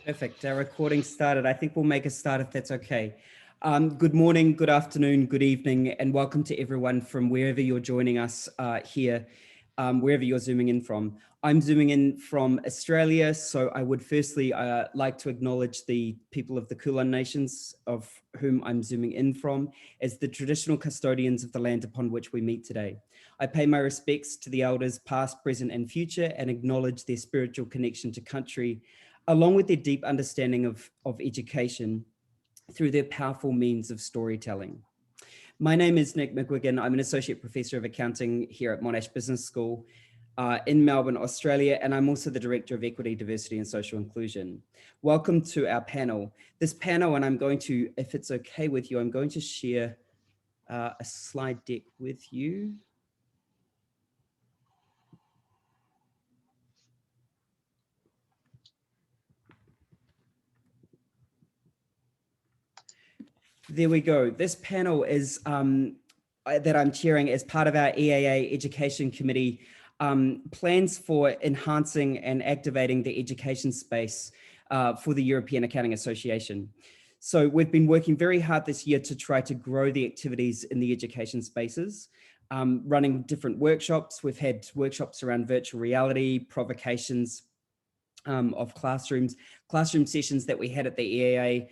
Perfect. Our recording started. I think we'll make a start if that's okay. Good morning, good afternoon, good evening, and welcome to everyone from wherever you're joining us here, wherever you're zooming in from. I'm zooming in from Australia, so I would firstly like to acknowledge the people of the Kulin Nations, of whom I'm zooming in from, as the traditional custodians of the land upon which we meet today. I pay my respects to the elders past, present, and future, and acknowledge their spiritual connection to country, along with their deep understanding of education through their powerful means of storytelling. My name is Nick McGuigan. I'm an Associate Professor of Accounting here at Monash Business School in Melbourne, Australia, and I'm also the Director of Equity, Diversity and Social Inclusion. Welcome to our panel. This panel, and I'm going to, if it's okay with you, I'm going to share a slide deck with you. There we go. This panel is that I'm chairing as part of our EAA Education Committee plans for enhancing and activating the education space for the European Accounting Association. So we've been working very hard this year to try to grow the activities in the education spaces, running different workshops. We've had workshops around virtual reality, provocations of classroom sessions that we had at the EAA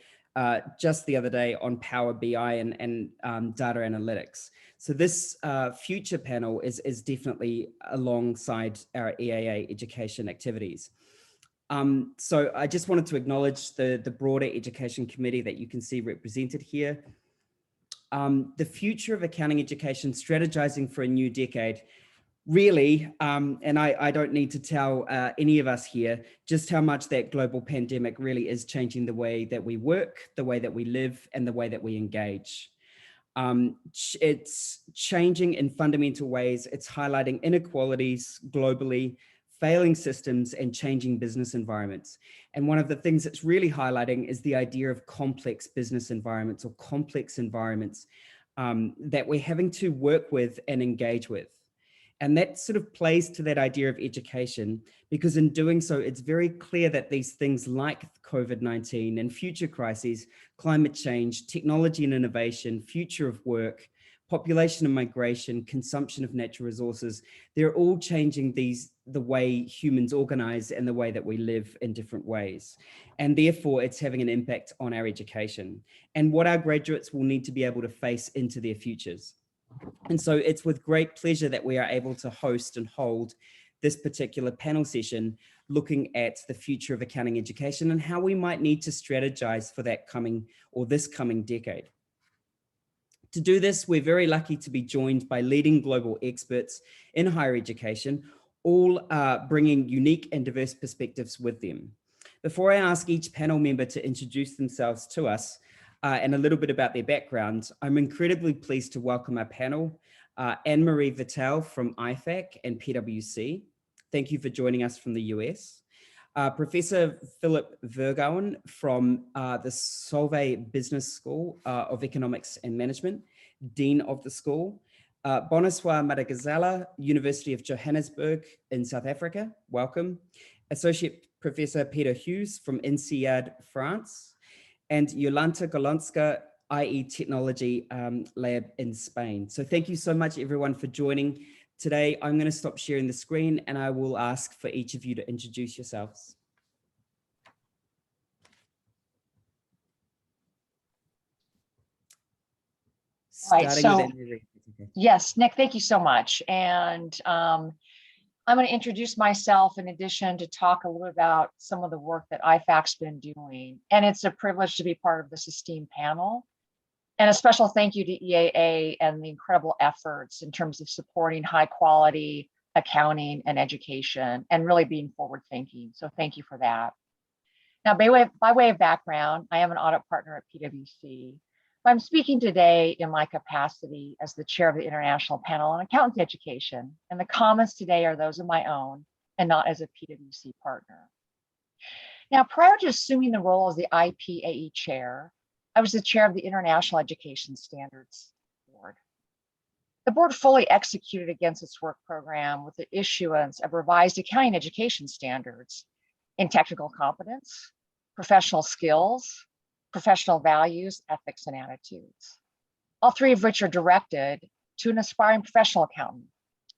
just the other day on Power BI and data analytics. So this future panel is definitely alongside our EAA education activities. So I just wanted to acknowledge the broader education committee that you can see represented here. The future of accounting education, strategizing for a new decade. Really, and I don't need to tell any of us here just how much that global pandemic really is changing the way that we work, the way that we live, and the way that we engage. It's changing in fundamental ways. It's highlighting inequalities globally, failing systems, and changing business environments. And one of the things it's really highlighting is the idea of complex business environments or complex environments that we're having to work with and engage with. And that sort of plays to that idea of education, because in doing so, it's very clear that these things like COVID-19 and future crises, climate change, technology and innovation, future of work, population and migration, consumption of natural resources, they're all changing the way humans organize and the way that we live in different ways. And therefore, it's having an impact on our education and what our graduates will need to be able to face into their futures. And so it's with great pleasure that we are able to host and hold this particular panel session looking at the future of accounting education and how we might need to strategize for that coming or this coming decade. To do this, we're very lucky to be joined by leading global experts in higher education, all bringing unique and diverse perspectives with them. Before I ask each panel member to introduce themselves to us, and a little bit about their background, I'm incredibly pleased to welcome our panel, Anne-Marie Vitale from IFAC and PwC. Thank you for joining us from the US. Professor Philip Vergouwen from the Solvay Business School of Economics and Management, Dean of the school. Boniswa Madagazala, University of Johannesburg in South Africa, welcome. Associate Professor Peter Hughes from INSEAD, France. And Jolanta Golonska, IE Technology Lab in Spain. So thank you so much, everyone, for joining today. I'm going to stop sharing the screen and I will ask for each of you to introduce yourselves. Right, so yes, Nick, thank you so much. And I'm going to introduce myself in addition to talk a little about some of the work that IFAC's been doing. And it's a privilege to be part of this esteemed panel. And a special thank you to EAA and the incredible efforts in terms of supporting high quality accounting and education and really being forward thinking. So thank you for that. Now, by way of background, I am an audit partner at PwC. I'm speaking today in my capacity as the chair of the International Panel on Accountant Education, and the comments today are those of my own and not as a PwC partner. Now, prior to assuming the role as the IPAE chair, I was the chair of the International Education Standards Board. The board fully executed against its work program with the issuance of revised accounting education standards in technical competence, professional skills, professional values, ethics, and attitudes. All three of which are directed to an aspiring professional accountant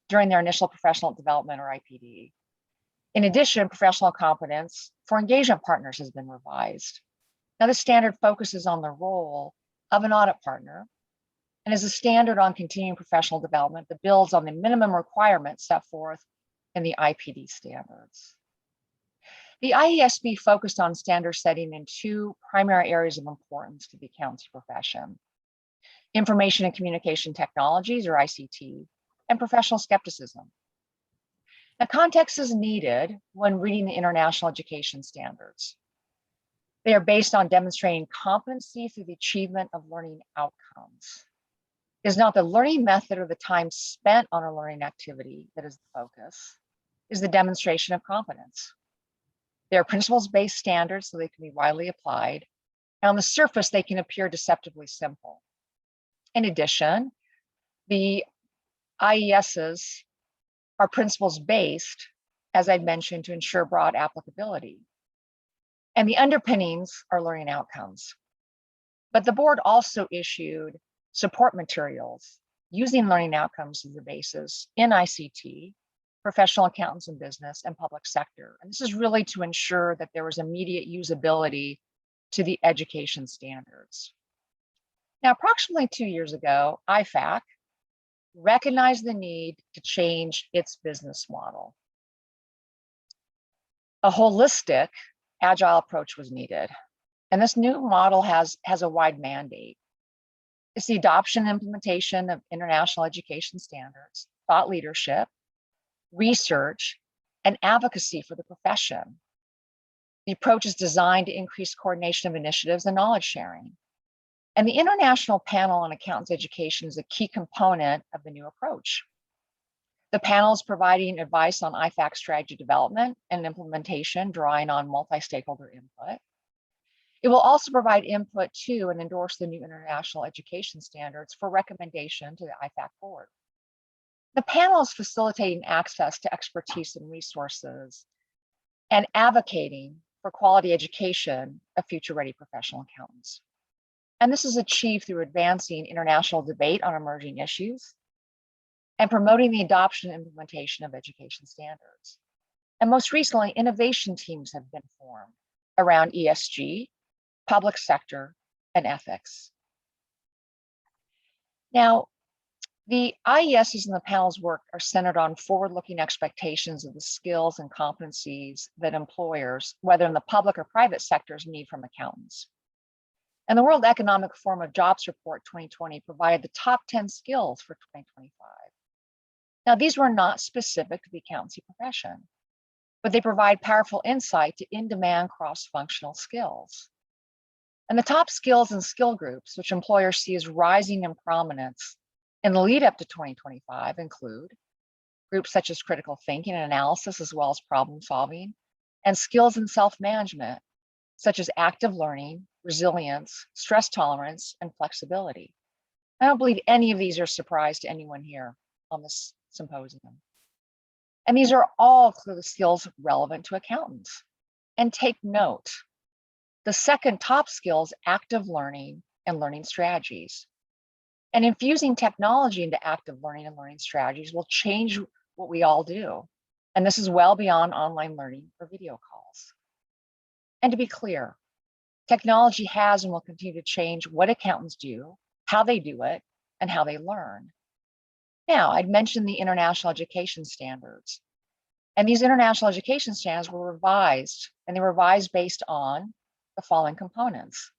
during their initial professional development or IPD. In addition, professional competence for engagement partners has been revised. Now, this standard focuses on the role of an audit partner and is a standard on continuing professional development that builds on the minimum requirements set forth in the IPD standards. The IESB focused on standard setting in two primary areas of importance to the accountancy profession: information and communication technologies, or ICT, and professional skepticism. Now, context is needed when reading the international education standards. They are based on demonstrating competency through the achievement of learning outcomes. It is not the learning method or the time spent on a learning activity that is the focus, it is the demonstration of competence. They are principles-based standards, so they can be widely applied. And on the surface, they can appear deceptively simple. In addition, the IESs are principles-based, as I mentioned, to ensure broad applicability. And the underpinnings are learning outcomes. But the board also issued support materials using learning outcomes as the basis in ICT, professional accountants in business, and public sector. And this is really to ensure that there was immediate usability to the education standards. Now, approximately 2 years ago, IFAC recognized the need to change its business model. A holistic, agile approach was needed. And this new model has a wide mandate. It's the adoption and implementation of international education standards, thought leadership, research, and advocacy for the profession. The approach is designed to increase coordination of initiatives and knowledge sharing. And the International Panel on Accountants Education is a key component of the new approach. The panel is providing advice on IFAC strategy development and implementation, drawing on multi-stakeholder input. It will also provide input to and endorse the new international education standards for recommendation to the IFAC board. The panel is facilitating access to expertise and resources and advocating for quality education of future-ready professional accountants. And this is achieved through advancing international debate on emerging issues and promoting the adoption and implementation of education standards. And most recently, innovation teams have been formed around ESG, public sector, and ethics. Now, the IESs and the panel's work are centered on forward-looking expectations of the skills and competencies that employers, whether in the public or private sectors, need from accountants. And the World Economic Forum of Jobs Report 2020 provided the top 10 skills for 2025. Now, these were not specific to the accountancy profession, but they provide powerful insight to in-demand cross-functional skills. And the top skills and skill groups, which employers see as rising in prominence in the lead up to 2025, include groups such as critical thinking and analysis, as well as problem solving, and skills in self-management, such as active learning, resilience, stress tolerance, and flexibility. I don't believe any of these are a surprise to anyone here on this symposium. And these are all clearly skills relevant to accountants. And take note, the second top skill is active learning and learning strategies. And infusing technology into active learning and learning strategies will change what we all do. And this is well beyond online learning or video calls. And to be clear, technology has and will continue to change what accountants do, how they do it, and how they learn. Now, I'd mentioned the international education standards. And these international education standards were revised, and they were revised based on the following components: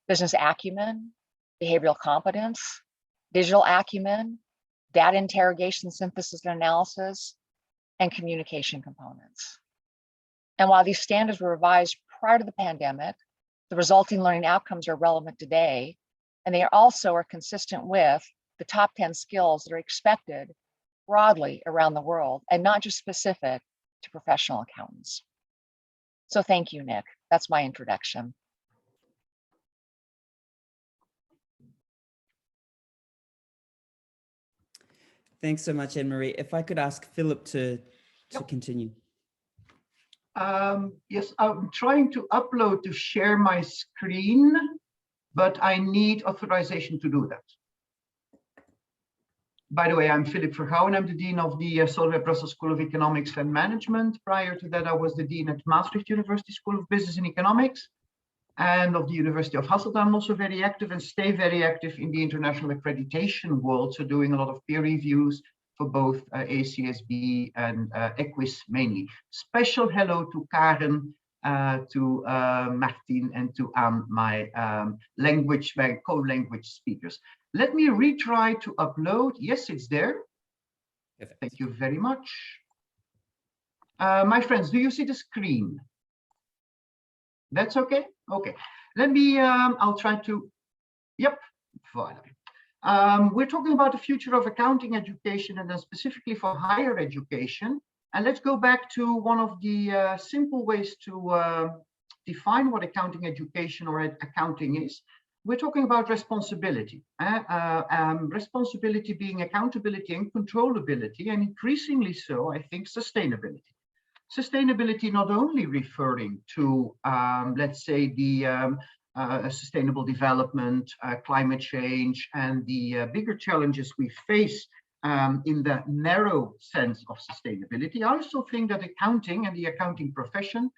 business acumen, behavioral competence, digital acumen, data interrogation, synthesis, and analysis, and communication components. And while these standards were revised prior to the pandemic, the resulting learning outcomes are relevant today, and they also are consistent with the top 10 skills that are expected broadly around the world and not just specific to professional accountants. So thank you, Nick. That's my introduction. Thanks so much, Anne-Marie. If I could ask Philip to continue. Yes, I'm trying to upload to share my screen, but I need authorization to do that. By the way, I'm Philip Vergouwen. I'm the Dean of the Solvay Brussels School of Economics and Management. Prior to that, I was the Dean at Maastricht University School of Business and Economics and of the University of Hasselt. I'm also very active and stay very active in the international accreditation world, so doing a lot of peer reviews for both ACSB and EQUIS mainly. Special hello to Karen, to Martin, and to Anne, my co-language speakers. Let me retry to upload. Yes, it's there. Perfect. Thank you very much. My friends, do you see the screen? That's okay? Okay. Let me, I'll try to, yep, voilà. We're talking about the future of accounting education and then specifically for higher education. And let's go back to one of the simple ways to define what accounting education or accounting is. We're talking about responsibility. Responsibility being accountability and controllability, and increasingly so, I think, sustainability. Sustainability not only referring to, let's say, the sustainable development, climate change, and the bigger challenges we face in the narrow sense of sustainability. I also think that accounting and the accounting profession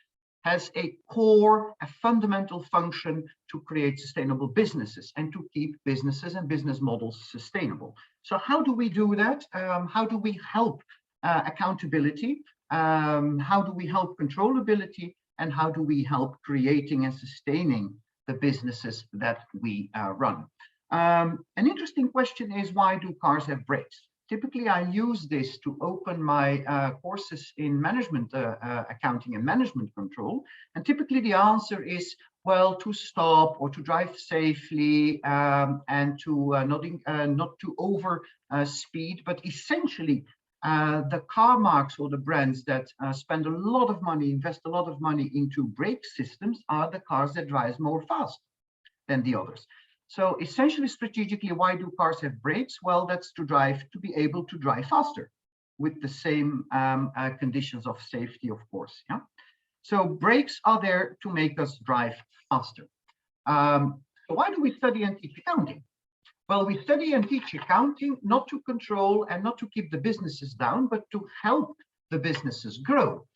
has a core, a fundamental function to create sustainable businesses and to keep businesses and business models sustainable. So how do we do that? How do we help accountability? How do we help controllability? And how do we help creating and sustaining the businesses that we run? An interesting question is, why do cars have brakes? Typically, I use this to open my courses in management accounting and management control. And typically the answer is, well, to stop or to drive safely and to not to over speed, but essentially the car marks or the brands that spend a lot of money, invest a lot of money into brake systems are the cars that drive more fast than the others. So essentially, strategically, why do cars have brakes? Well, that's to be able to drive faster with the same conditions of safety, of course. Yeah. So brakes are there to make us drive faster. So why do we study and teach accounting? Well, we study and teach accounting not to control and not to keep the businesses down, but to help the businesses grow.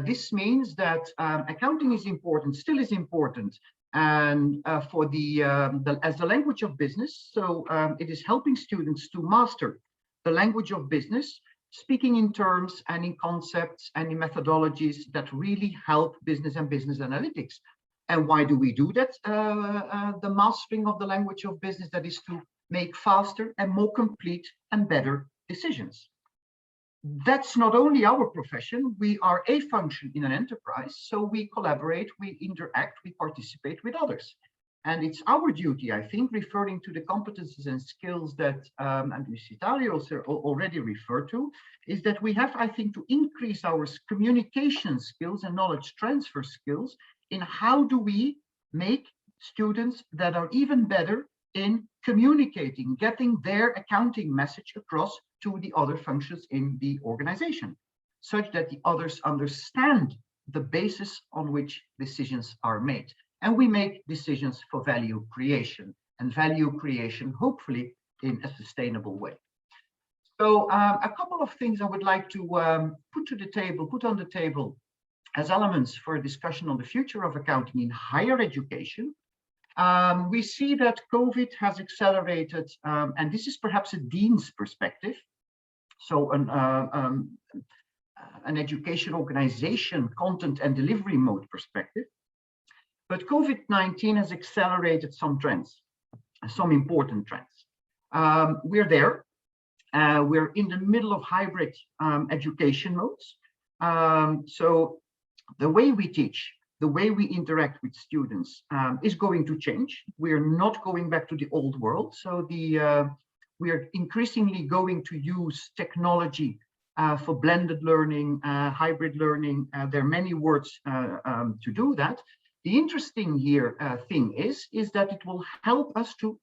This means that accounting is important, still is important, and for as the language of business. So it is helping students to master the language of business, speaking in terms and in concepts and in methodologies that really help business and business analytics. And why do we do that? The mastering of the language of business, that is to make faster and more complete and better decisions. That's not only our profession, we are a function in an enterprise, so we collaborate, we interact, we participate with others. And it's our duty, I think, referring to the competencies and skills that Luis Vitali also already referred to, is that we have, I think, to increase our communication skills and knowledge transfer skills in how do we make students that are even better in communicating, getting their accounting message across to the other functions in the organization, such that the others understand the basis on which decisions are made. And we make decisions for value creation, and value creation, hopefully, in a sustainable way. So a couple of things I would like to put on the table as elements for a discussion on the future of accounting in higher education. We see that COVID has accelerated, and this is perhaps a dean's perspective, so an education organization content and delivery mode perspective. But COVID-19 has accelerated some trends, some important trends. We're there. We're in the middle of hybrid education modes. So the way we teach, the way we interact with students is going to change. We're not going back to the old world. So we are increasingly going to use technology for blended learning, hybrid learning. There are many words to do that. The interesting thing is that it will help us to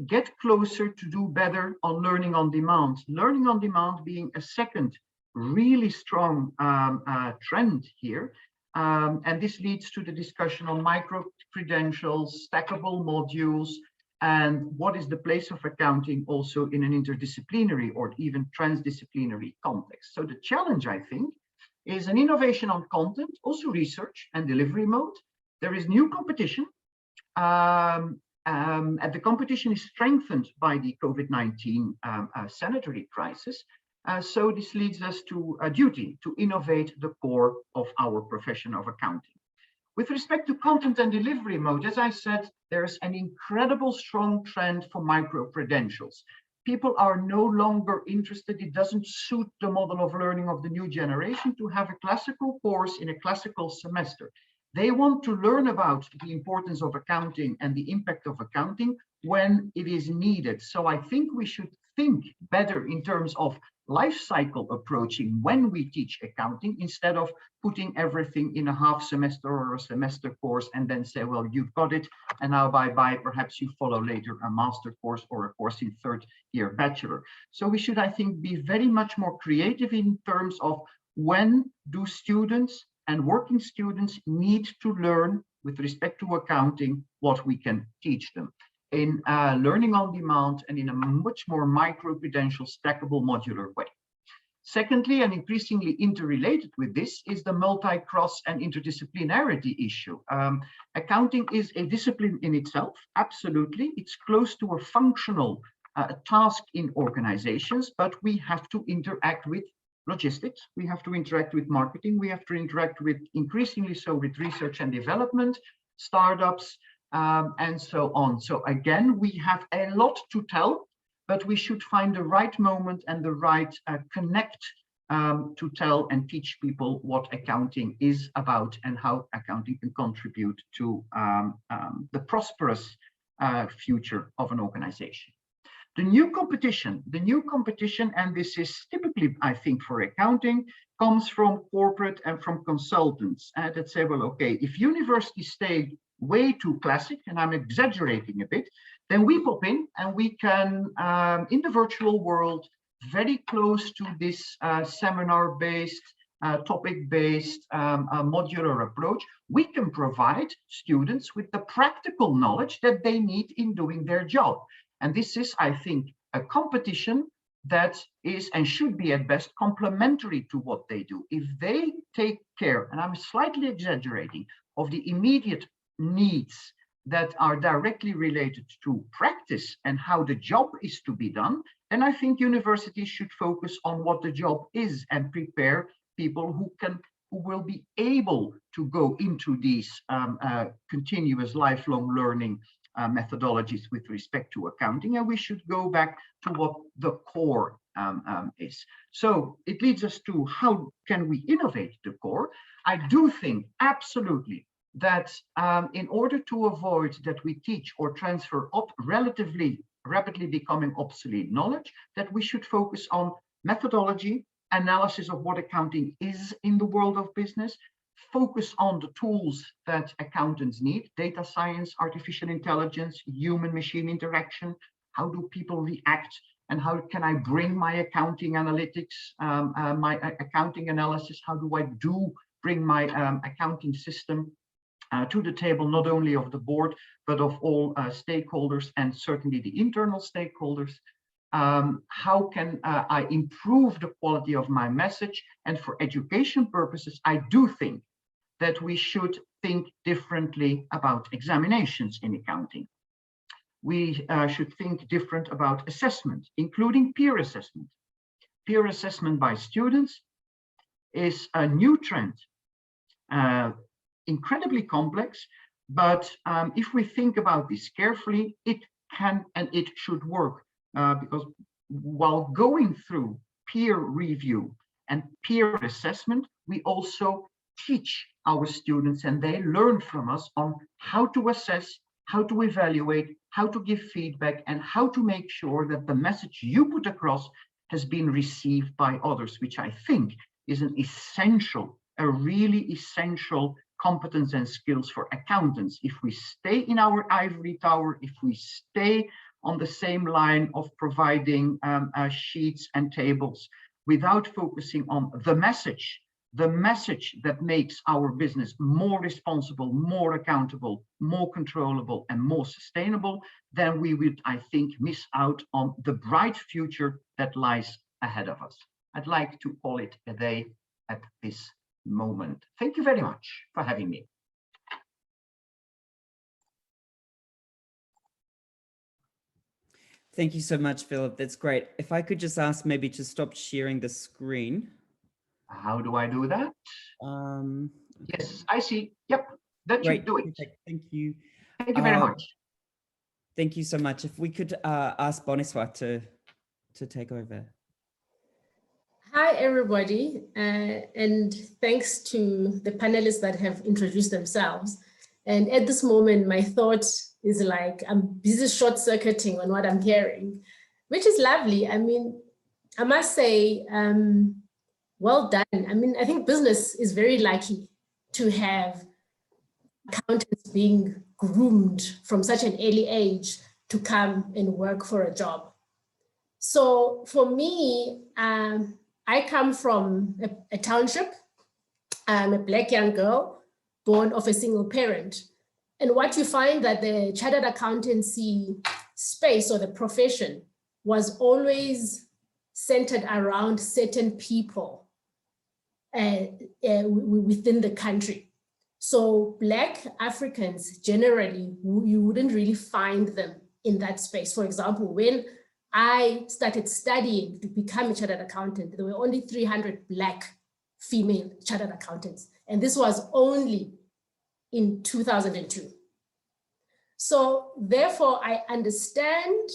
get closer to do better on learning on demand. Learning on demand being a second really strong trend here. And this leads to the discussion on micro-credentials, stackable modules, and what is the place of accounting also in an interdisciplinary or even transdisciplinary context. So the challenge, I think, is an innovation on content, also research and delivery mode. There is new competition, and the competition is strengthened by the COVID-19 sanitary crisis. So this leads us to a duty to innovate the core of our profession of accounting. With respect to content and delivery mode, as I said, there's an incredible strong trend for micro-credentials. People are no longer interested, it doesn't suit the model of learning of the new generation to have a classical course in a classical semester. They want to learn about the importance of accounting and the impact of accounting when it is needed. So I think we should think better in terms of life cycle approaching when we teach accounting, instead of putting everything in a half semester or a semester course and then say, well, you've got it, and now bye-bye, perhaps you follow later a master course or a course in third year bachelor. So we should, I think, be very much more creative in terms of when do students and working students need to learn with respect to accounting what we can teach them in learning on demand and in a much more micro-credential stackable modular way. Secondly, and increasingly interrelated with this, is the multi-cross and interdisciplinarity issue. Accounting is a discipline in itself, absolutely. It's close to a functional task in organizations, but we have to interact with logistics, we have to interact with marketing, we have to interact with, increasingly so, with research and development, startups, and so on. So again, we have a lot to tell, but we should find the right moment and the right connect to tell and teach people what accounting is about and how accounting can contribute to the prosperous future of an organization. The new competition, and this is typically, I think, for accounting, comes from corporate and from consultants that say, well, okay, if universities stay way too classic, and I'm exaggerating a bit, then we pop in and we can, in the virtual world, very close to this seminar-based, topic-based modular approach, we can provide students with the practical knowledge that they need in doing their job. And this is, I think, a competition that is and should be at best complementary to what they do. If they take care, and I'm slightly exaggerating, of the immediate needs that are directly related to practice and how the job is to be done, then I think universities should focus on what the job is and prepare people who will be able to go into these continuous lifelong learning methodologies with respect to accounting, and we should go back to what the core is. So it leads us to how can we innovate the core. I do think absolutely that in order to avoid that we teach or transfer relatively rapidly becoming obsolete knowledge, that we should focus on methodology, analysis of what accounting is in the world of business, focus on the tools that accountants need, data science, artificial intelligence, human-machine interaction, how do people react, and how can I bring my accounting analytics, my accounting analysis, how do I bring my accounting system to the table, not only of the board, but of all stakeholders and certainly the internal stakeholders. How can I improve the quality of my message? And for education purposes, I do think that we should think differently about examinations in accounting. We should think different about assessment, including peer assessment. Peer assessment by students is a new trend, incredibly complex, but if we think about this carefully, it can and it should work, because while going through peer review and peer assessment, we also teach our students and they learn from us on how to assess, how to evaluate, how to give feedback, and how to make sure that the message you put across has been received by others, which I think is an essential, a really essential competence and skills for accountants. If we stay in our ivory tower, if we stay on the same line of providing sheets and tables, without focusing on the message that makes our business more responsible, more accountable, more controllable, and more sustainable, then we would, I think, miss out on the bright future that lies ahead of us. I'd like to call it a day at this moment. Thank you very much for having me. Thank you so much, Philip. That's great. If I could just ask maybe to stop sharing the screen. How do I do that? Yes, I see. Yep, that should do it. Perfect. Thank you. Thank you very much. Thank you so much. If we could ask Boniswa to take over. Hi, everybody, and thanks to the panelists that have introduced themselves. And at this moment, my thought is like, I'm busy short-circuiting on what I'm hearing, which is lovely. I mean, I must say, well done. I mean, I think business is very lucky to have accountants being groomed from such an early age to come and work for a job. So for me, I come from a township. I'm a Black young girl born of a single parent. And what you find that the chartered accountancy space or the profession was always centered around certain people within the country. So Black Africans, generally, you wouldn't really find them in that space. For example, when I started studying to become a chartered accountant, there were only 300 Black female chartered accountants. And this was only in 2002. So therefore, I understand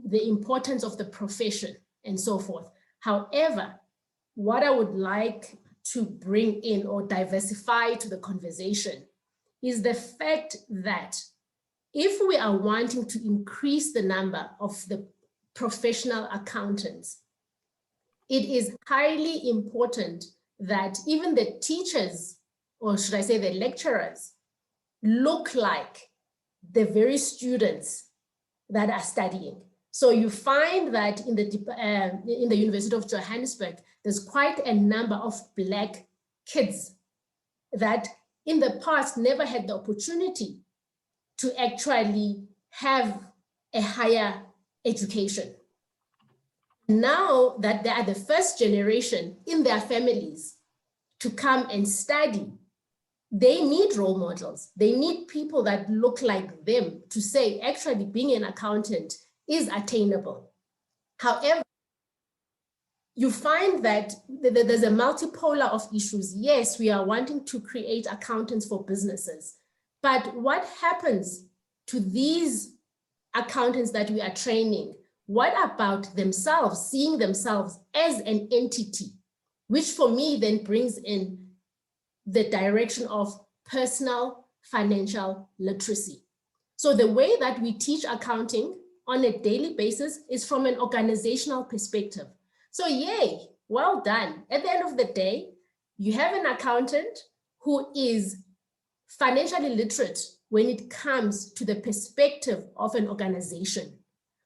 the importance of the profession and so forth. However, what I would like to bring in or diversify to the conversation is the fact that if we are wanting to increase the number of the professional accountants, it is highly important that even the teachers, or should I say the lecturers, look like the very students that are studying. So you find that in the University of Johannesburg, there's quite a number of Black kids that in the past never had the opportunity to actually have a higher education. Now that they are the first generation in their families to come and study, they need role models. They need people that look like them to say, actually, being an accountant is attainable. However, you find that there's a multipolar of issues. Yes, we are wanting to create accountants for businesses, but what happens to these accountants that we are training? What about themselves, seeing themselves as an entity, which for me then brings in the direction of personal financial literacy. So the way that we teach accounting on a daily basis is from an organizational perspective. So yay, well done. At the end of the day, you have an accountant who is financially literate when it comes to the perspective of an organization.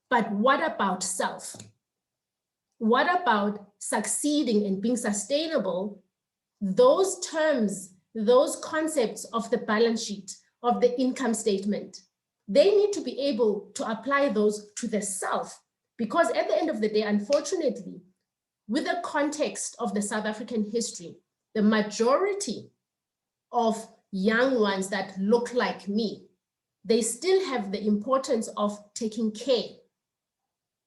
But what about self? What about succeeding and being sustainable? Those terms, those concepts of the balance sheet, of the income statement, they need to be able to apply those to the self, because at the end of the day, unfortunately, with the context of the South African history, the majority of young ones that look like me, they still have the importance of taking care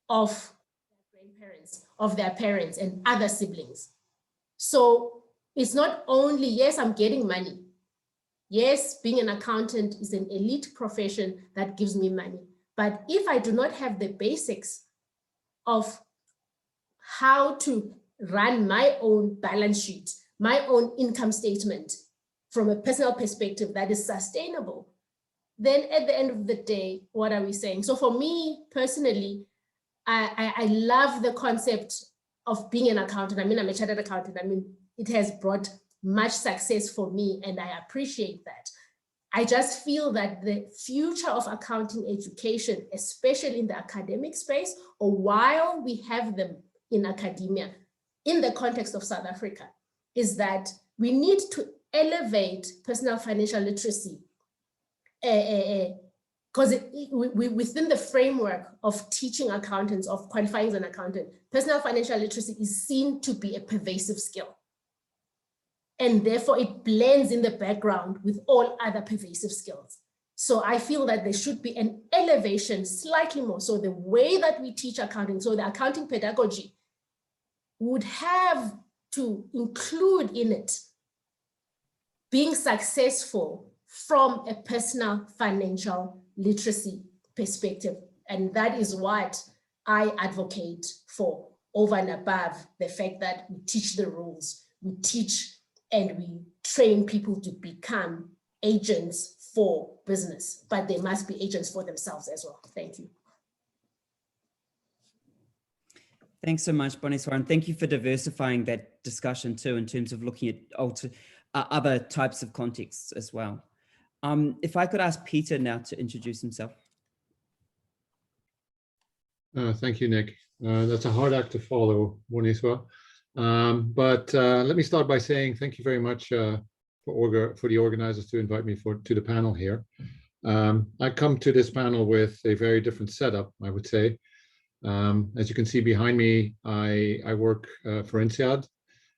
of their grandparents, of their parents and other siblings. So it's not only, yes, I'm getting money. Yes, being an accountant is an elite profession that gives me money. But if I do not have the basics of how to run my own balance sheet, my own income statement from a personal perspective that is sustainable, then at the end of the day, what are we saying? So for me personally, I love the concept of being an accountant. I mean, I'm a chartered accountant. I mean, it has brought much success for me and I appreciate that. I just feel that the future of accounting education, especially in the academic space, or while we have them in academia, in the context of South Africa is that we need to elevate personal financial literacy because within the framework of teaching accountants, of qualifying as an accountant, personal financial literacy is seen to be a pervasive skill. And therefore it blends in the background with all other pervasive skills. So I feel that there should be an elevation slightly more. So the way that we teach accounting, so the accounting pedagogy would have to include in it being successful from a personal financial literacy perspective. And that is what I advocate for, over and above the fact that we teach the rules, we teach and we train people to become agents for business, but they must be agents for themselves as well. Thank you. Thanks so much, Boniswara, and thank you for diversifying that discussion too, in terms of looking at other types of contexts as well. If I could ask Peter now to introduce himself. Thank you, Nick. That's a hard act to follow, Boniswara. But let me start by saying thank you very much for the organizers to invite me to the panel here. I come to this panel with a very different setup, I would say. As you can see behind me, I work for INSEAD.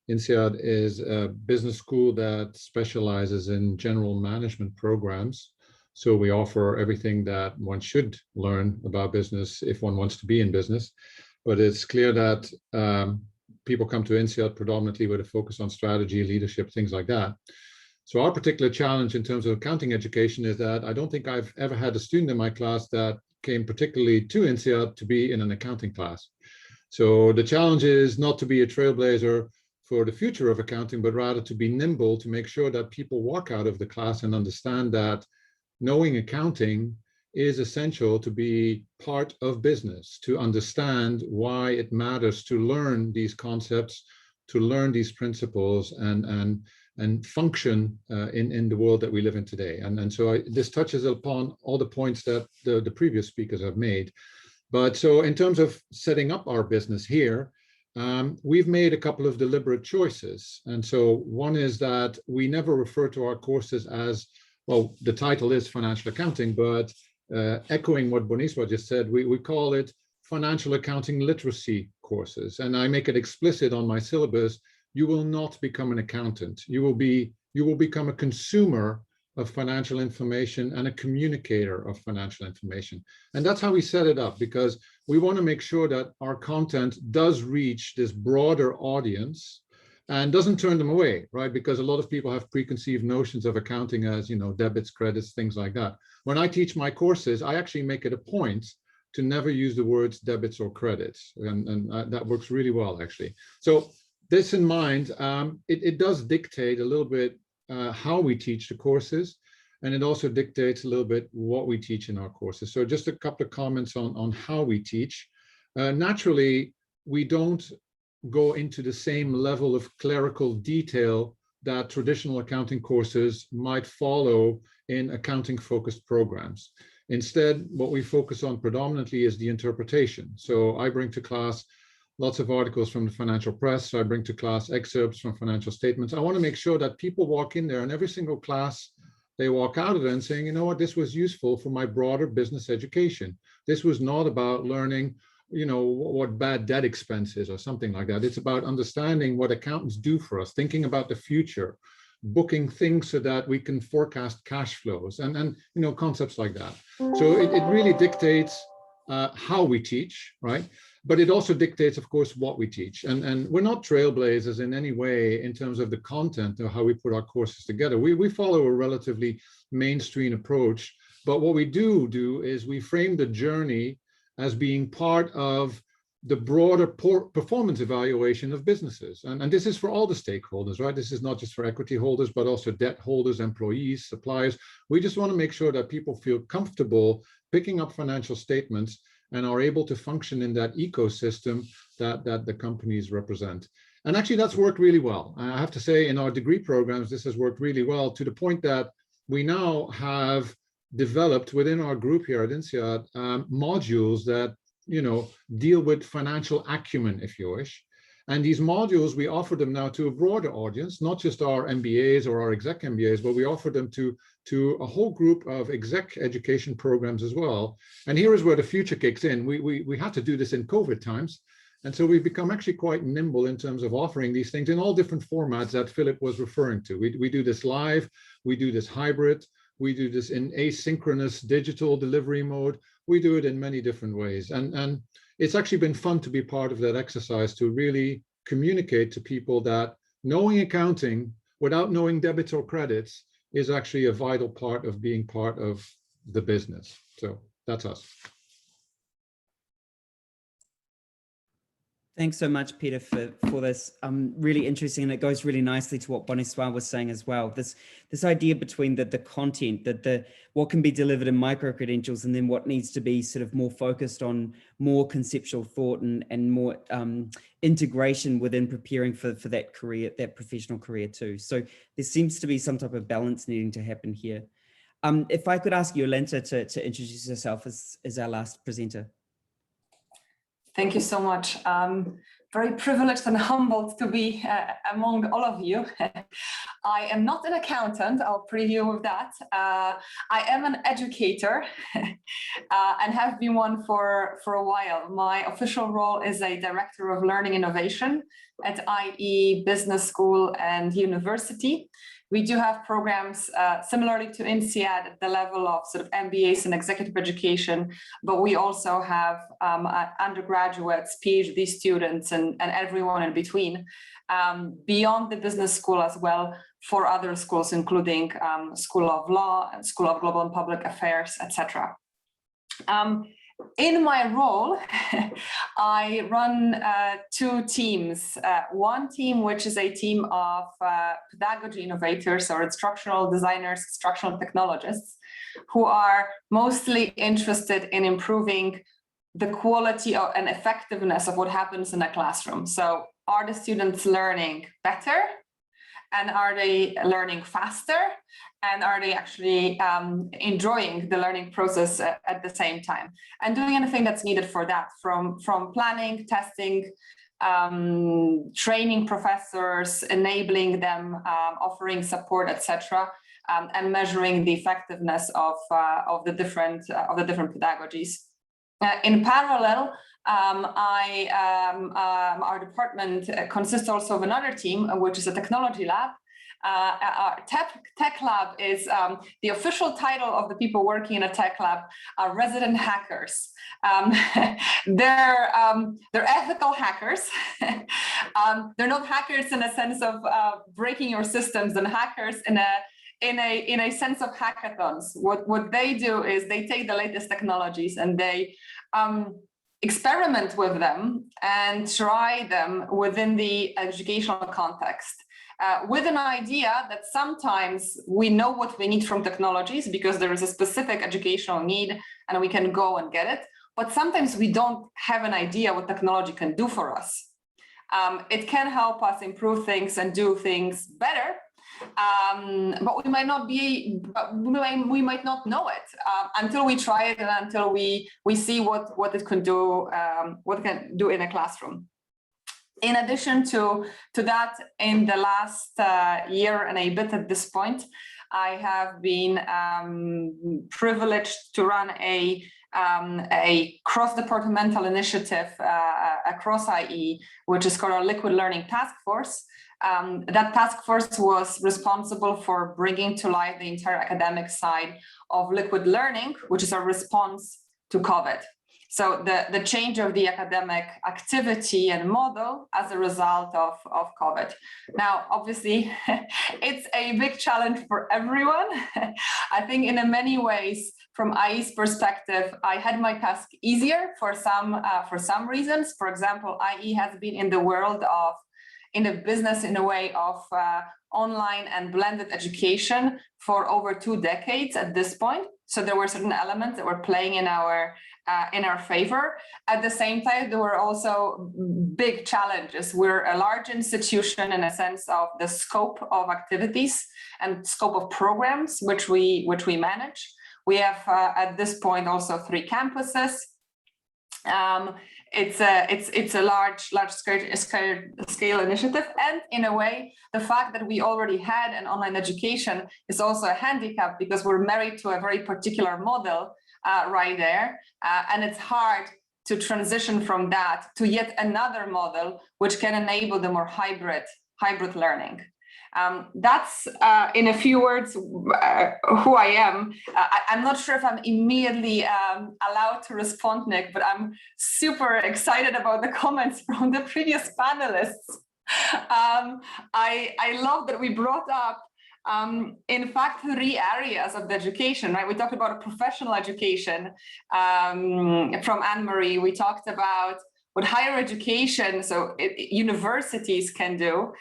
INSEAD is a business school that specializes in general management programs. So we offer everything that one should learn about business if one wants to be in business. But it's clear that people come to INSEAD predominantly with a focus on strategy, leadership, things like that. So our particular challenge in terms of accounting education is that I don't think I've ever had a student in my class that came particularly to INSEAD to be in an accounting class. So the challenge is not to be a trailblazer for the future of accounting, but rather to be nimble, to make sure that people walk out of the class and understand that knowing accounting is essential to be part of business, to understand why it matters to learn these concepts, to learn these principles and function in the world that we live in today. And so this touches upon all the points that the previous speakers have made. But so in terms of setting up our business here, we've made a couple of deliberate choices. And so one is that we never refer to our courses as, well, the title is financial accounting, but echoing what Boniswara just said, we call it financial accounting literacy courses. And I make it explicit on my syllabus, you will not become an accountant. You will become a consumer of financial information and a communicator of financial information. And that's how we set it up, because we want to make sure that our content does reach this broader audience and doesn't turn them away, right? Because a lot of people have preconceived notions of accounting as, you know, debits, credits, things like that. When I teach my courses, I actually make it a point to never use the words debits or credits. And that works really well, actually. So this in mind, it does dictate a little bit how we teach the courses, and it also dictates a little bit what we teach in our courses. So just a couple of comments on how we teach. Naturally, we don't go into the same level of clerical detail that traditional accounting courses might follow in accounting-focused programs. Instead, what we focus on predominantly is the interpretation. So I bring to class lots of articles from the financial press. I bring to class excerpts from financial statements. I want to make sure that people walk in there and every single class, they walk out of it and saying, you know what, this was useful for my broader business education. This was not about learning, you know, what bad debt expense is or something like that. It's about understanding what accountants do for us, thinking about the future, booking things so that we can forecast cash flows and you know, concepts like that. So it really dictates how we teach, right? But it also dictates, of course, what we teach. And we're not trailblazers in any way in terms of the content or how we put our courses together. We follow a relatively mainstream approach, but what we do is we frame the journey as being part of the broader performance evaluation of businesses. And this is for all the stakeholders, right? This is not just for equity holders, but also debt holders, employees, suppliers. We just want to make sure that people feel comfortable picking up financial statements and are able to function in that ecosystem that the companies represent. And actually that's worked really well. I have to say in our degree programs, this has worked really well to the point that we now have developed within our group here at INSEAD modules that, you know, deal with financial acumen, if you wish. And these modules, we offer them now to a broader audience, not just our MBAs or our exec MBAs, but we offer them to a whole group of exec education programs as well. And here is where the future kicks in. We had to do this in COVID times. And so we've become actually quite nimble in terms of offering these things in all different formats that Philip was referring to. We do this live, we do this hybrid, we do this in asynchronous digital delivery mode. We do it in many different ways. And it's actually been fun to be part of that exercise, to really communicate to people that knowing accounting without knowing debits or credits is actually a vital part of being part of the business. So that's us. Thanks so much, Peter, for this. Really interesting, and it goes really nicely to what Bonsoir was saying as well. This idea between the content, that what can be delivered in micro-credentials, and then what needs to be sort of more focused on more conceptual thought and more integration within preparing for that career, that professional career too. So there seems to be some type of balance needing to happen here. If I could ask you, Jolenta, to introduce yourself as our last presenter. Thank you so much. Very privileged and humbled to be among all of you. I am not an accountant, I'll preview with that. I am an educator and have been one for a while. My official role is a Director of Learning Innovation at IE Business School and University. We do have programs similarly to INSEAD at the level of sort of MBAs and executive education, but we also have undergraduates, PhD students, and everyone in between, beyond the business school as well, for other schools, including School of Law and School of Global and Public Affairs, etc. In my role, I run two teams. One team, which is a team of pedagogy innovators or instructional designers, instructional technologists, who are mostly interested in improving the quality and effectiveness of what happens in a classroom. So are the students learning better? And are they learning faster? And are they actually enjoying the learning process at the same time? And doing anything that's needed for that, from planning, testing, training professors, enabling them, offering support, etc., and measuring the effectiveness of the different pedagogies. In parallel, our department consists also of another team, which is a technology lab. Our tech lab is the official title of the people working in a tech lab are resident hackers. They're ethical hackers. They're not hackers in a sense of breaking your systems, and hackers in a sense of hackathons. What they do is they take the latest technologies and they experiment with them and try them within the educational context. With an idea that sometimes we know what we need from technologies because there is a specific educational need and we can go and get it, but sometimes we don't have an idea what technology can do for us. It can help us improve things and do things better, but we might not know it until we try it and until we see what it can do, in a classroom. In addition to that, in the last year and a bit at this point, I have been privileged to run a cross-departmental initiative across IE, which is called our Liquid Learning Task Force. That task force was responsible for bringing to life the entire academic side of liquid learning, which is a response to COVID. So the change of the academic activity and model as a result of COVID. Now, obviously, it's a big challenge for everyone. I think in many ways, from IE's perspective, I had my task easier for some reasons. For example, IE has been in the world of, in the business in a way of online and blended education for over 2 decades at this point. So there were certain elements that were playing in our favor. At the same time, there were also big challenges. We're a large institution in a sense of the scope of activities and scope of programs which we manage. We have at this point also 3 campuses. it's a large scale initiative, and in a way, the fact that we already had an online education is also a handicap because we're married to a very particular model right there, and it's hard to transition from that to yet another model which can enable the more hybrid learning. That's in a few words who I am. I'm not sure if I'm immediately allowed to respond, Nick, but I'm super excited about the comments from the previous panelists. I love that we brought up, in fact, 3 areas of the education, right? We talked about professional education from Anne-Marie. We talked about what higher education, so universities can do.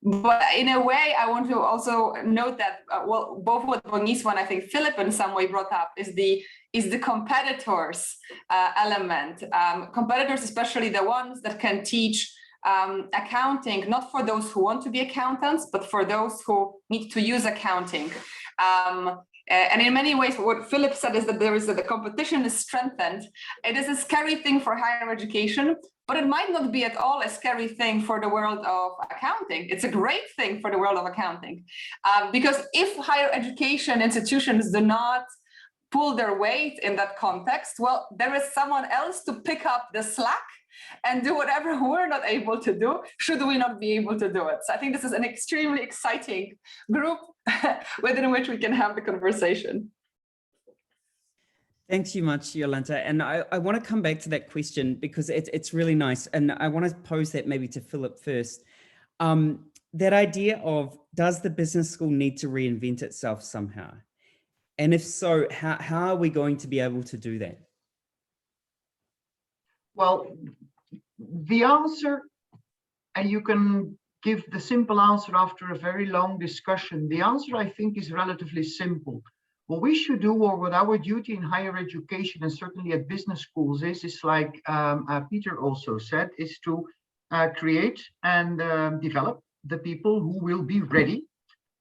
But in a way, I want to also note that, well, both what Boniswa and I think Philip in some way brought up is the competitors element. Competitors, especially the ones that can teach accounting, not for those who want to be accountants, but for those who need to use accounting. And in many ways, what Philip said is that the competition is strengthened. It is a scary thing for higher education, but it might not be at all a scary thing for the world of accounting. It's a great thing for the world of accounting. Because if higher education institutions do not pull their weight in that context, well, there is someone else to pick up the slack and do whatever we're not able to do, should we not be able to do it. So I think this is an extremely exciting group within which we can have the conversation. Thanks so much, Jolanta. And I want to come back to that question because it's really nice. And I want to pose that maybe to Philip first. That idea of, does the business school need to reinvent itself somehow? And if so, how are we going to be able to do that? Well, the answer, and you can give the simple answer after a very long discussion, the answer I think is relatively simple. What we should do, or what our duty in higher education and certainly at business schools is like Peter also said, is to create and develop the people who will be ready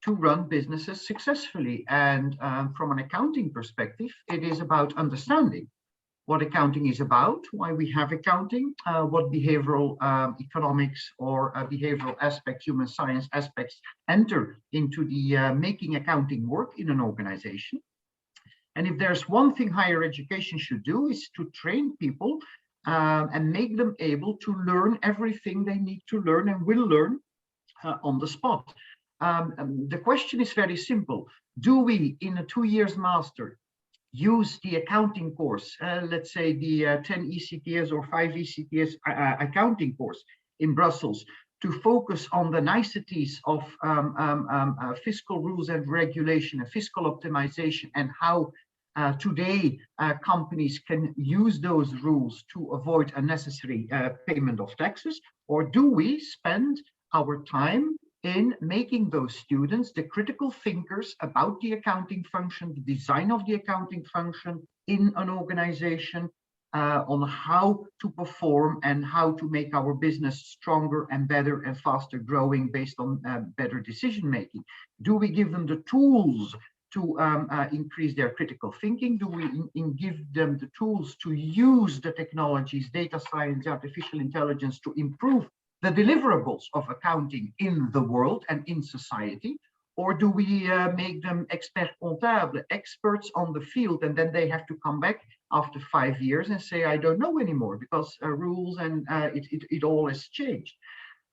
to run businesses successfully. And from an accounting perspective, it is about understanding what accounting is about, why we have accounting, what behavioral economics or behavioral aspects, human science aspects enter into the making accounting work in an organization. And if there's one thing higher education should do, is to train people and make them able to learn everything they need to learn and will learn on the spot. The question is very simple. Do we, in a 2 years master, use the accounting course, let's say the 10 ECTS or 5 ECTS accounting course in Brussels, to focus on the niceties of fiscal rules and regulation and fiscal optimization, and how today companies can use those rules to avoid unnecessary payment of taxes? Or do we spend our time in making those students the critical thinkers about the accounting function, the design of the accounting function in an organization, on how to perform and how to make our business stronger and better and faster growing based on better decision making? Do we give them the tools to increase their critical thinking? Do we give them the tools to use the technologies, data science, artificial intelligence, to improve the deliverables of accounting in the world and in society? Or do we make them experts comptables, experts on the field, and then they have to come back after 5 years and say, I don't know anymore, because rules and it all has changed?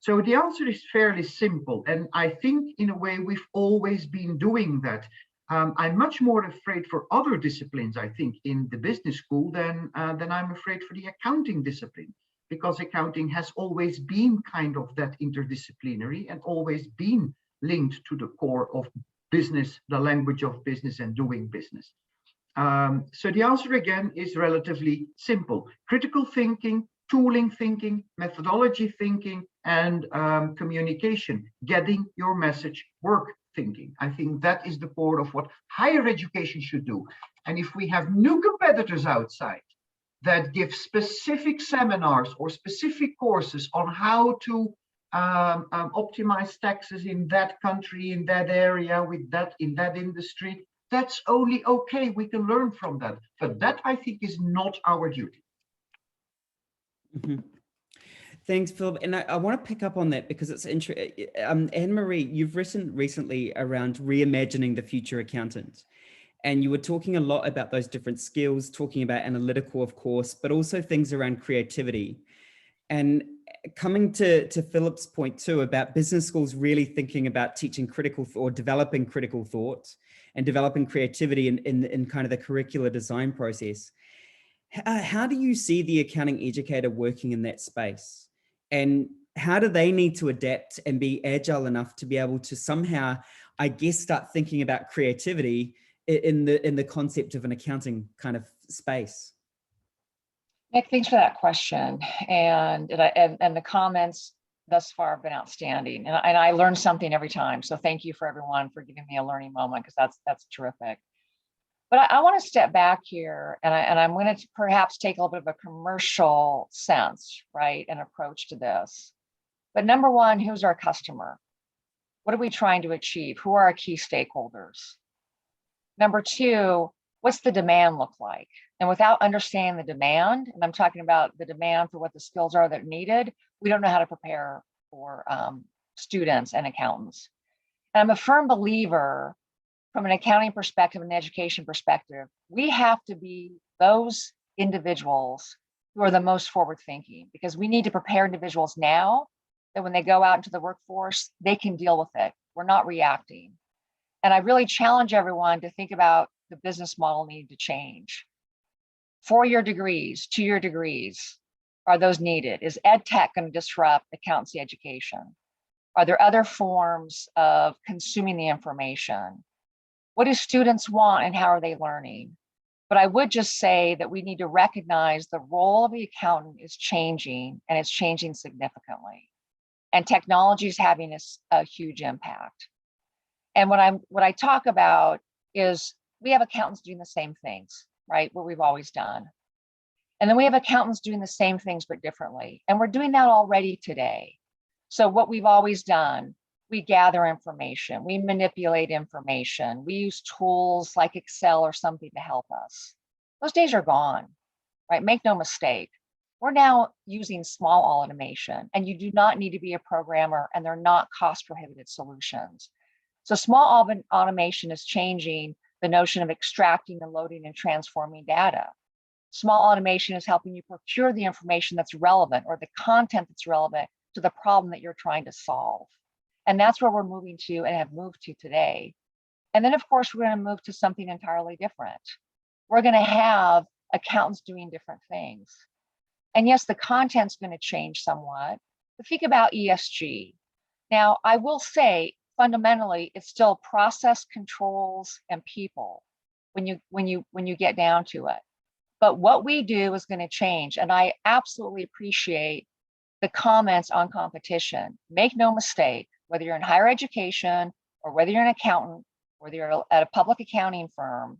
So the answer is fairly simple. And I think in a way we've always been doing that. I'm much more afraid for other disciplines, I think, in the business school than I'm afraid for the accounting discipline, because accounting has always been kind of that interdisciplinary and always been linked to the core of business, the language of business and doing business. So the answer again is relatively simple. Critical thinking, tooling thinking, methodology thinking, and communication, getting your message work thinking. I think that is the core of what higher education should do. And if we have new competitors outside that give specific seminars or specific courses on how to optimize taxes in that country, in that area, with that, in that industry, that's only okay. We can learn from that. But that, I think, is not our duty. Mhm. Thanks, Philip. And I want to pick up on that because it's interesting. Anne-Marie, you've written recently around reimagining the future accountant. And you were talking a lot about those different skills, talking about analytical, of course, but also things around creativity. And coming to Philip's point too, about business schools really thinking about teaching critical or developing critical thought and developing creativity in kind of the curricular design process. How do you see the accounting educator working in that space? And how do they need to adapt and be agile enough to be able to somehow, I guess, start thinking about creativity in the concept of an accounting kind of space? Nick, thanks for that question. And the comments thus far have been outstanding. And I learn something every time. So thank you for everyone for giving me a learning moment, because that's terrific. But I want to step back here, and I'm going to perhaps take a little bit of a commercial sense, right, and approach to this. But number one, who's our customer? What are we trying to achieve? Who are our key stakeholders? Number two, what's the demand look like? And without understanding the demand, and I'm talking about the demand for what the skills are that are needed, we don't know how to prepare for students and accountants. And I'm a firm believer, from an accounting perspective and education perspective, we have to be those individuals who are the most forward thinking, because we need to prepare individuals now that when they go out into the workforce, they can deal with it. We're not reacting. And I really challenge everyone to think about the business model needing to change. 4-year degrees, 2-year degrees, are those needed? Is ed tech going to disrupt accountancy education? Are there other forms of consuming the information? What do students want and how are they learning? But I would just say that we need to recognize the role of the accountant is changing, and it's changing significantly. And technology is having a huge impact. And what I talk about is we have accountants doing the same things, right? What we've always done. And then we have accountants doing the same things, but differently. And we're doing that already today. So what we've always done, we gather information, we manipulate information, we use tools like Excel or something to help us. Those days are gone, right? Make no mistake. We're now using small automation, and you do not need to be a programmer, and they're not cost prohibitive solutions. So small automation is changing the notion of extracting and loading and transforming data. Small automation is helping you procure the information that's relevant, or the content that's relevant to the problem that you're trying to solve. And that's where we're moving to and have moved to today. And then, of course, we're going to move to something entirely different. We're going to have accountants doing different things. And yes, the content's going to change somewhat. But think about ESG. Now, I will say, fundamentally, it's still process, controls, and people when you get down to it. But what we do is going to change. And I absolutely appreciate the comments on competition. Make no mistake, whether you're in higher education or whether you're an accountant, whether you're at a public accounting firm,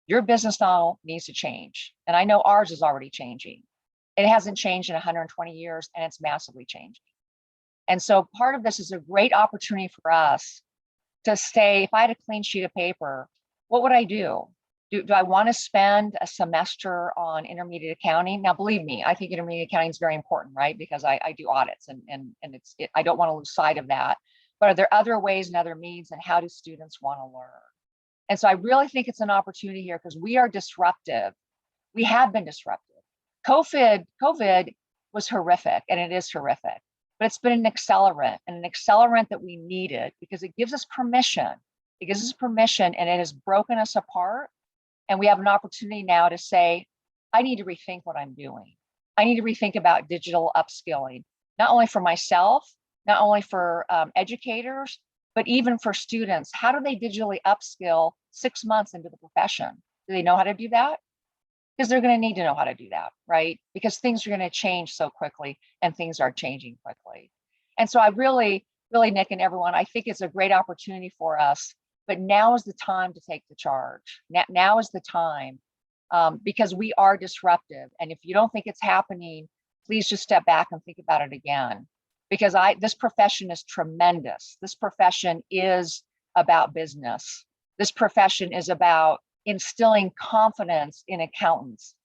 your business model needs to change. And I know ours is already changing. It hasn't changed in 120 years, and it's massively changing. And so part of this is a great opportunity for us to say, if I had a clean sheet of paper, what would I do? Do I want to spend a semester on intermediate accounting? Now, believe me, I think intermediate accounting is very important, right? Because I do audits, and I don't want to lose sight of that. But are there other ways and other means, and how do students want to learn? And so I really think it's an opportunity here, because we are disruptive. We have been disruptive. COVID was horrific, and it is horrific, but it's been an accelerant, and an accelerant that we needed, because it gives us permission. It gives us permission, and it has broken us apart. And we have an opportunity now to say, I need to rethink what I'm doing. I need to rethink about digital upskilling, not only for myself, not only for educators, but even for students. How do they digitally upskill 6 months into the profession? Do they know how to do that? Because they're going to need to know how to do that, right? Because things are going to change so quickly, and things are changing quickly. And so I really, Nick and everyone, I think it's a great opportunity for us. But now is the time to take the charge. Now is the time, because we are disruptive. And if you don't think it's happening, please just step back and think about it again. Because this profession is tremendous. This profession is about business. This profession is about instilling confidence in accountants.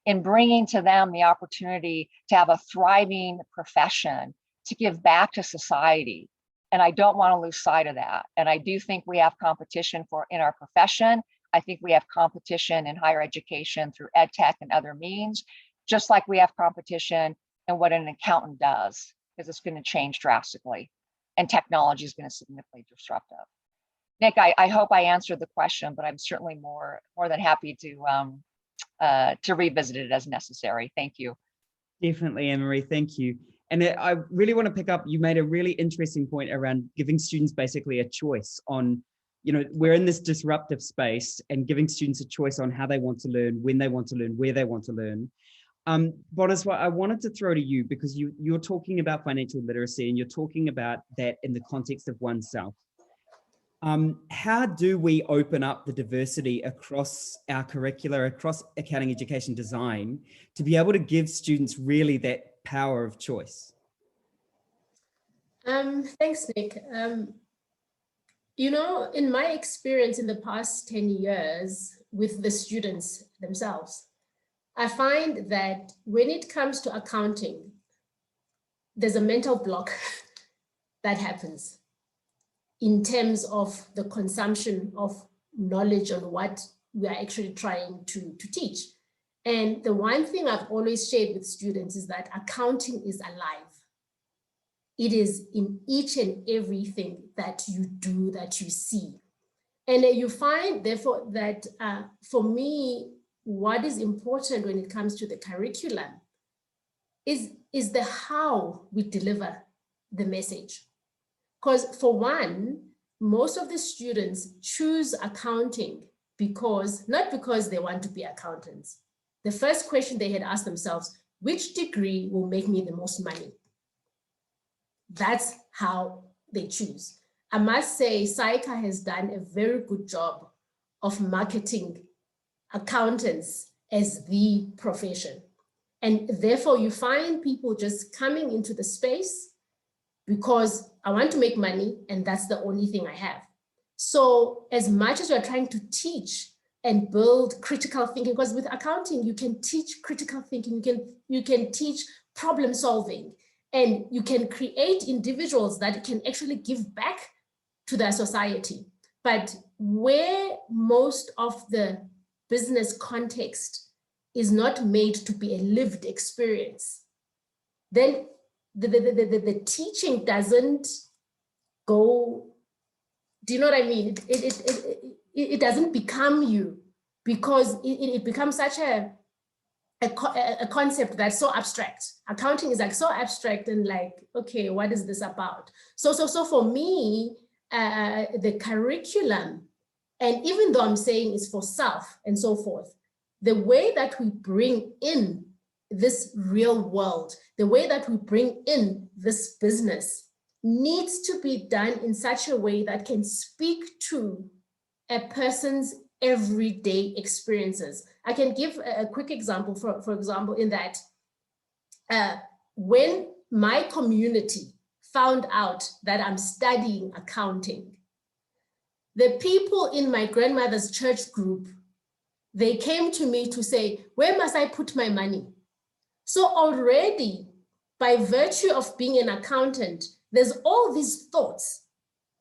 in bringing to them the opportunity to have a thriving profession, to give back to society. And I don't want to lose sight of that. And I do think we have competition in our profession. I think we have competition in higher education through ed tech and other means, just like we have competition in what an accountant does, because it's going to change drastically and technology is going to significantly disrupt it. Nick, I hope I answered the question, but I'm certainly more than happy to revisit it as necessary. Thank you. Definitely, Anne-Marie, thank you. And I really want to pick up, you made a really interesting point around giving students basically a choice on, we're in this disruptive space, and giving students a choice on how they want to learn, when they want to learn, where they want to learn. Boniswa, I wanted to throw to you, because you're talking about financial literacy and you're talking about that in the context of oneself. How do we open up the diversity across our curricula, across accounting education design, to be able to give students really that power of choice? Thanks, Nick. In my experience in the past 10 years with the students themselves, I find that when it comes to accounting, there's a mental block that happens in terms of the consumption of knowledge on what we are actually trying to teach. And the one thing I've always shared with students is that accounting is alive. It is in each and everything that you do, that you see. And you find, therefore, that for me, what is important when it comes to the curriculum is the how we deliver the message. Because for one, most of the students choose accounting not because they want to be accountants. The first question they had asked themselves, which degree will make me the most money? That's how they choose. I must say, SAICA has done a very good job of marketing accountants as the profession. And therefore, you find people just coming into the space because I want to make money and that's the only thing I have. So as much as you're trying to teach and build critical thinking, because with accounting, you can teach critical thinking, you can teach problem solving, and you can create individuals that can actually give back to their society. But where most of the business context is not made to be a lived experience, then the teaching doesn't go, do you know what I mean? It doesn't become you, because it becomes such a concept that's so abstract. Accounting is like so abstract and like, okay, what is this about? So for me, the curriculum, and even though I'm saying it's for self and so forth, the way that we bring in this real world, the way that we bring in this business needs to be done in such a way that can speak to a person's everyday experiences. I can give a quick example, for example, in that when my community found out that I'm studying accounting, the people in my grandmother's church group, they came to me to say, where must I put my money? So already, by virtue of being an accountant, there's all these thoughts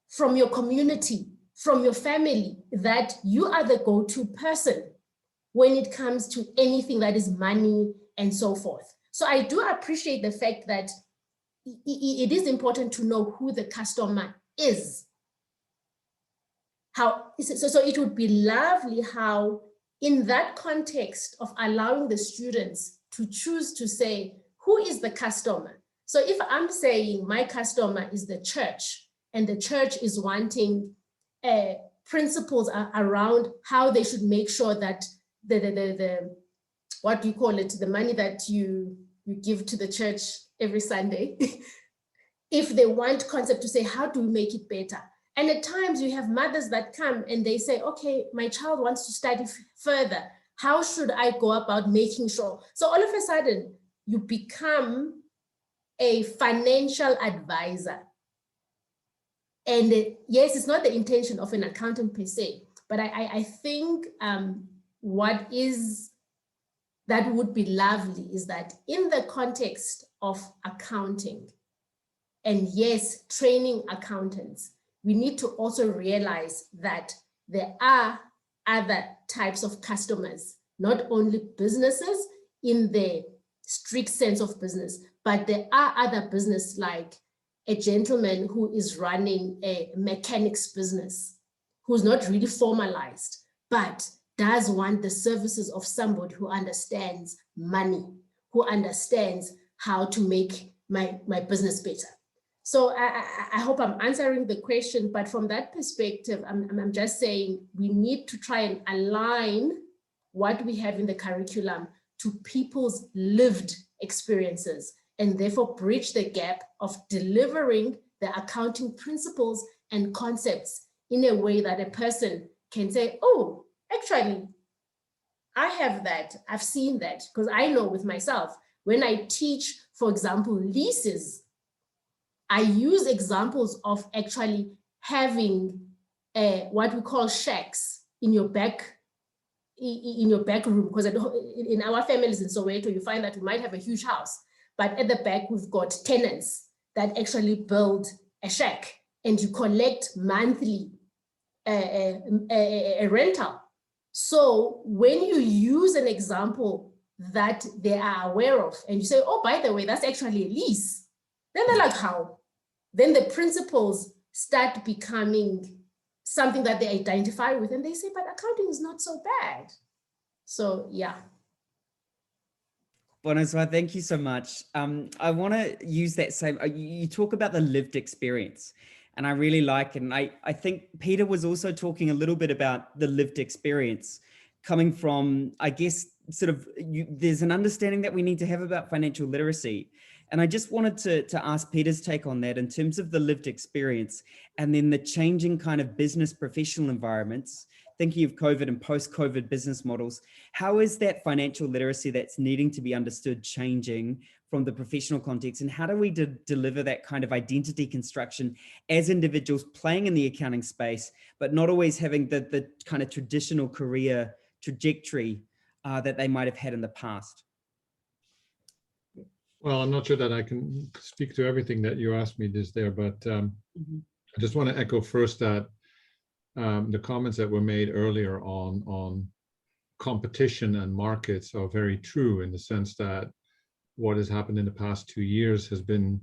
from your community, from your family, that you are the go-to person when it comes to anything that is money and so forth. So I do appreciate the fact that it is important to know who the customer is. So it would be lovely how, in that context of allowing the students to choose to say, who is the customer? So if I'm saying my customer is the church, and the church is wanting principles around how they should make sure that the what do you call it, the money that you give to the church every Sunday, if they want concept to say, how do we make it better? And at times you have mothers that come and they say, okay, my child wants to study further. How should I go about making sure? So all of a sudden you become a financial advisor. And yes, it's not the intention of an accountant per se, but I think what is that would be lovely is that in the context of accounting, and yes, training accountants, we need to also realize that there are other types of customers, not only businesses in the strict sense of business, but there are other business like a gentleman who is running a mechanics business, who's not really formalized, but does want the services of somebody who understands money, who understands how to make my business better. So I hope I'm answering the question, but from that perspective, I'm just saying we need to try and align what we have in the curriculum to people's lived experiences, and therefore bridge the gap of delivering the accounting principles and concepts in a way that a person can say, oh, actually, I have that, I've seen that, because I know with myself, when I teach, for example, leases, I use examples of actually having what we call shacks in your back room, because in our families in Soweto, you find that we might have a huge house, but at the back, we've got tenants that actually build a shack, and you collect monthly a rental. So when you use an example that they are aware of, and you say, oh, by the way, that's actually a lease, then they're like, how? Then the principles start becoming something that they identify with, and they say, but accounting is not so bad. So yeah. Boniswa, thank you so much. I want to use that same, you talk about the lived experience, and I really like it. And I think Peter was also talking a little bit about the lived experience coming from, I guess, sort of, there's an understanding that we need to have about financial literacy. And I just wanted to ask Peter's take on that in terms of the lived experience and then the changing kind of business professional environments, thinking of COVID and post-COVID business models. How is that financial literacy that's needing to be understood changing from the professional context? And how do we deliver that kind of identity construction as individuals playing in the accounting space, but not always having the kind of traditional career trajectory that they might have had in the past? Well, I'm not sure that I can speak to everything that you asked me there, but I just want to echo first that the comments that were made earlier on competition and markets are very true, in the sense that what has happened in the past 2 years has been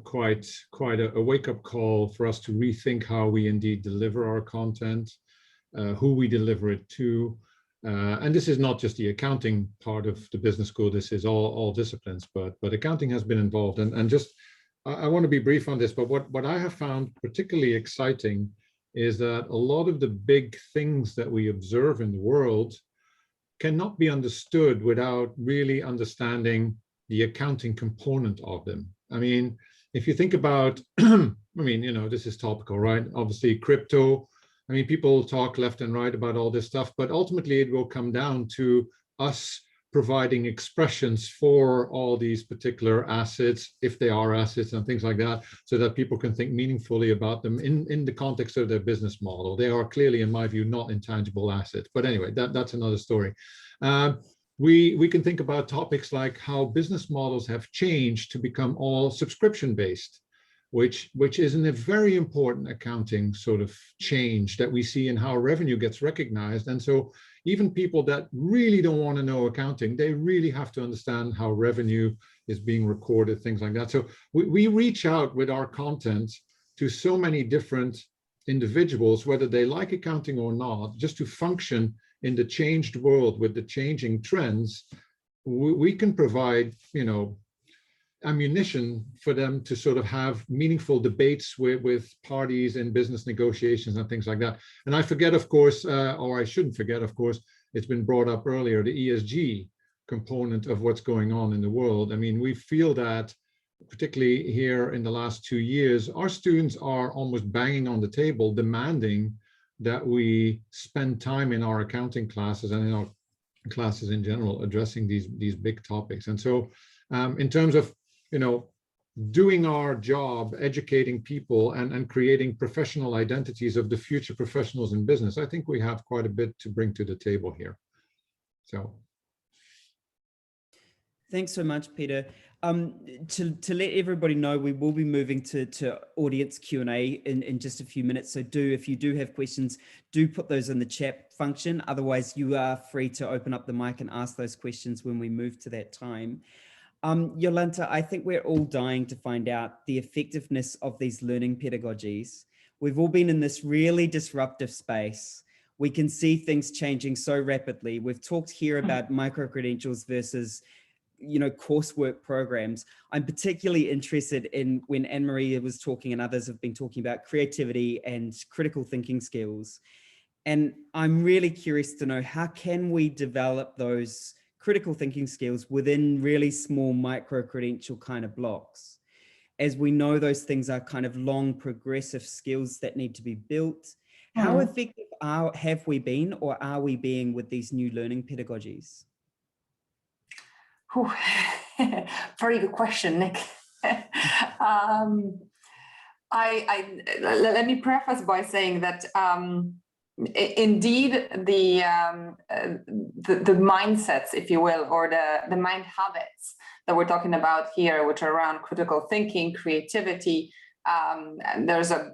quite a wake-up call for us to rethink how we indeed deliver our content, who we deliver it to. And this is not just the accounting part of the business school, this is all disciplines, but accounting has been involved. And just, I want to be brief on this, but what I have found particularly exciting is that a lot of the big things that we observe in the world cannot be understood without really understanding the accounting component of them. I mean, if you think about, I mean, you know, this is topical, right? Obviously, crypto. I mean, people talk left and right about all this stuff, but ultimately it will come down to us providing expressions for all these particular assets, if they are assets and things like that, so that people can think meaningfully about them in the context of their business model. They are clearly, in my view, not intangible assets. But anyway, that's another story. We can think about topics like how business models have changed to become all subscription-based, which is a very important accounting sort of change that we see in how revenue gets recognized. And so even people that really don't want to know accounting, they really have to understand how revenue is being recorded, things like that. So we reach out with our content to so many different individuals, whether they like accounting or not, just to function in the changed world with the changing trends. We can provide, you know, ammunition for them to sort of have meaningful debates with parties in business negotiations and things like that. And I forget, of course, or I shouldn't forget, of course, it's been brought up earlier, the ESG component of what's going on in the world. I mean, we feel that, particularly here in the last 2 years, our students are almost banging on the table, demanding that we spend time in our accounting classes and in our classes in general addressing these big topics. And so in terms of, you know, doing our job, educating people and creating professional identities of the future professionals in business, I think we have quite a bit to bring to the table here. So. Thanks so much, Peter. To let everybody know, we will be moving to audience Q&A in just a few minutes. So if you do have questions, do put those in the chat function. Otherwise, you are free to open up the mic and ask those questions when we move to that time. Jolanta, I think we're all dying to find out the effectiveness of these learning pedagogies. We've all been in this really disruptive space. We can see things changing so rapidly. We've talked here about micro-credentials versus coursework programs. I'm particularly interested in when Anne-Marie was talking and others have been talking about creativity and critical thinking skills. And I'm really curious to know, how can we develop those critical thinking skills within really small micro-credential kind of blocks? As we know, those things are kind of long progressive skills that need to be built. How effective have we been, or are we being, with these new learning pedagogies? Very good question, Nick. Let me preface by saying that indeed the mindsets, if you will, or the mind habits that we're talking about here, which are around critical thinking, creativity, and there's a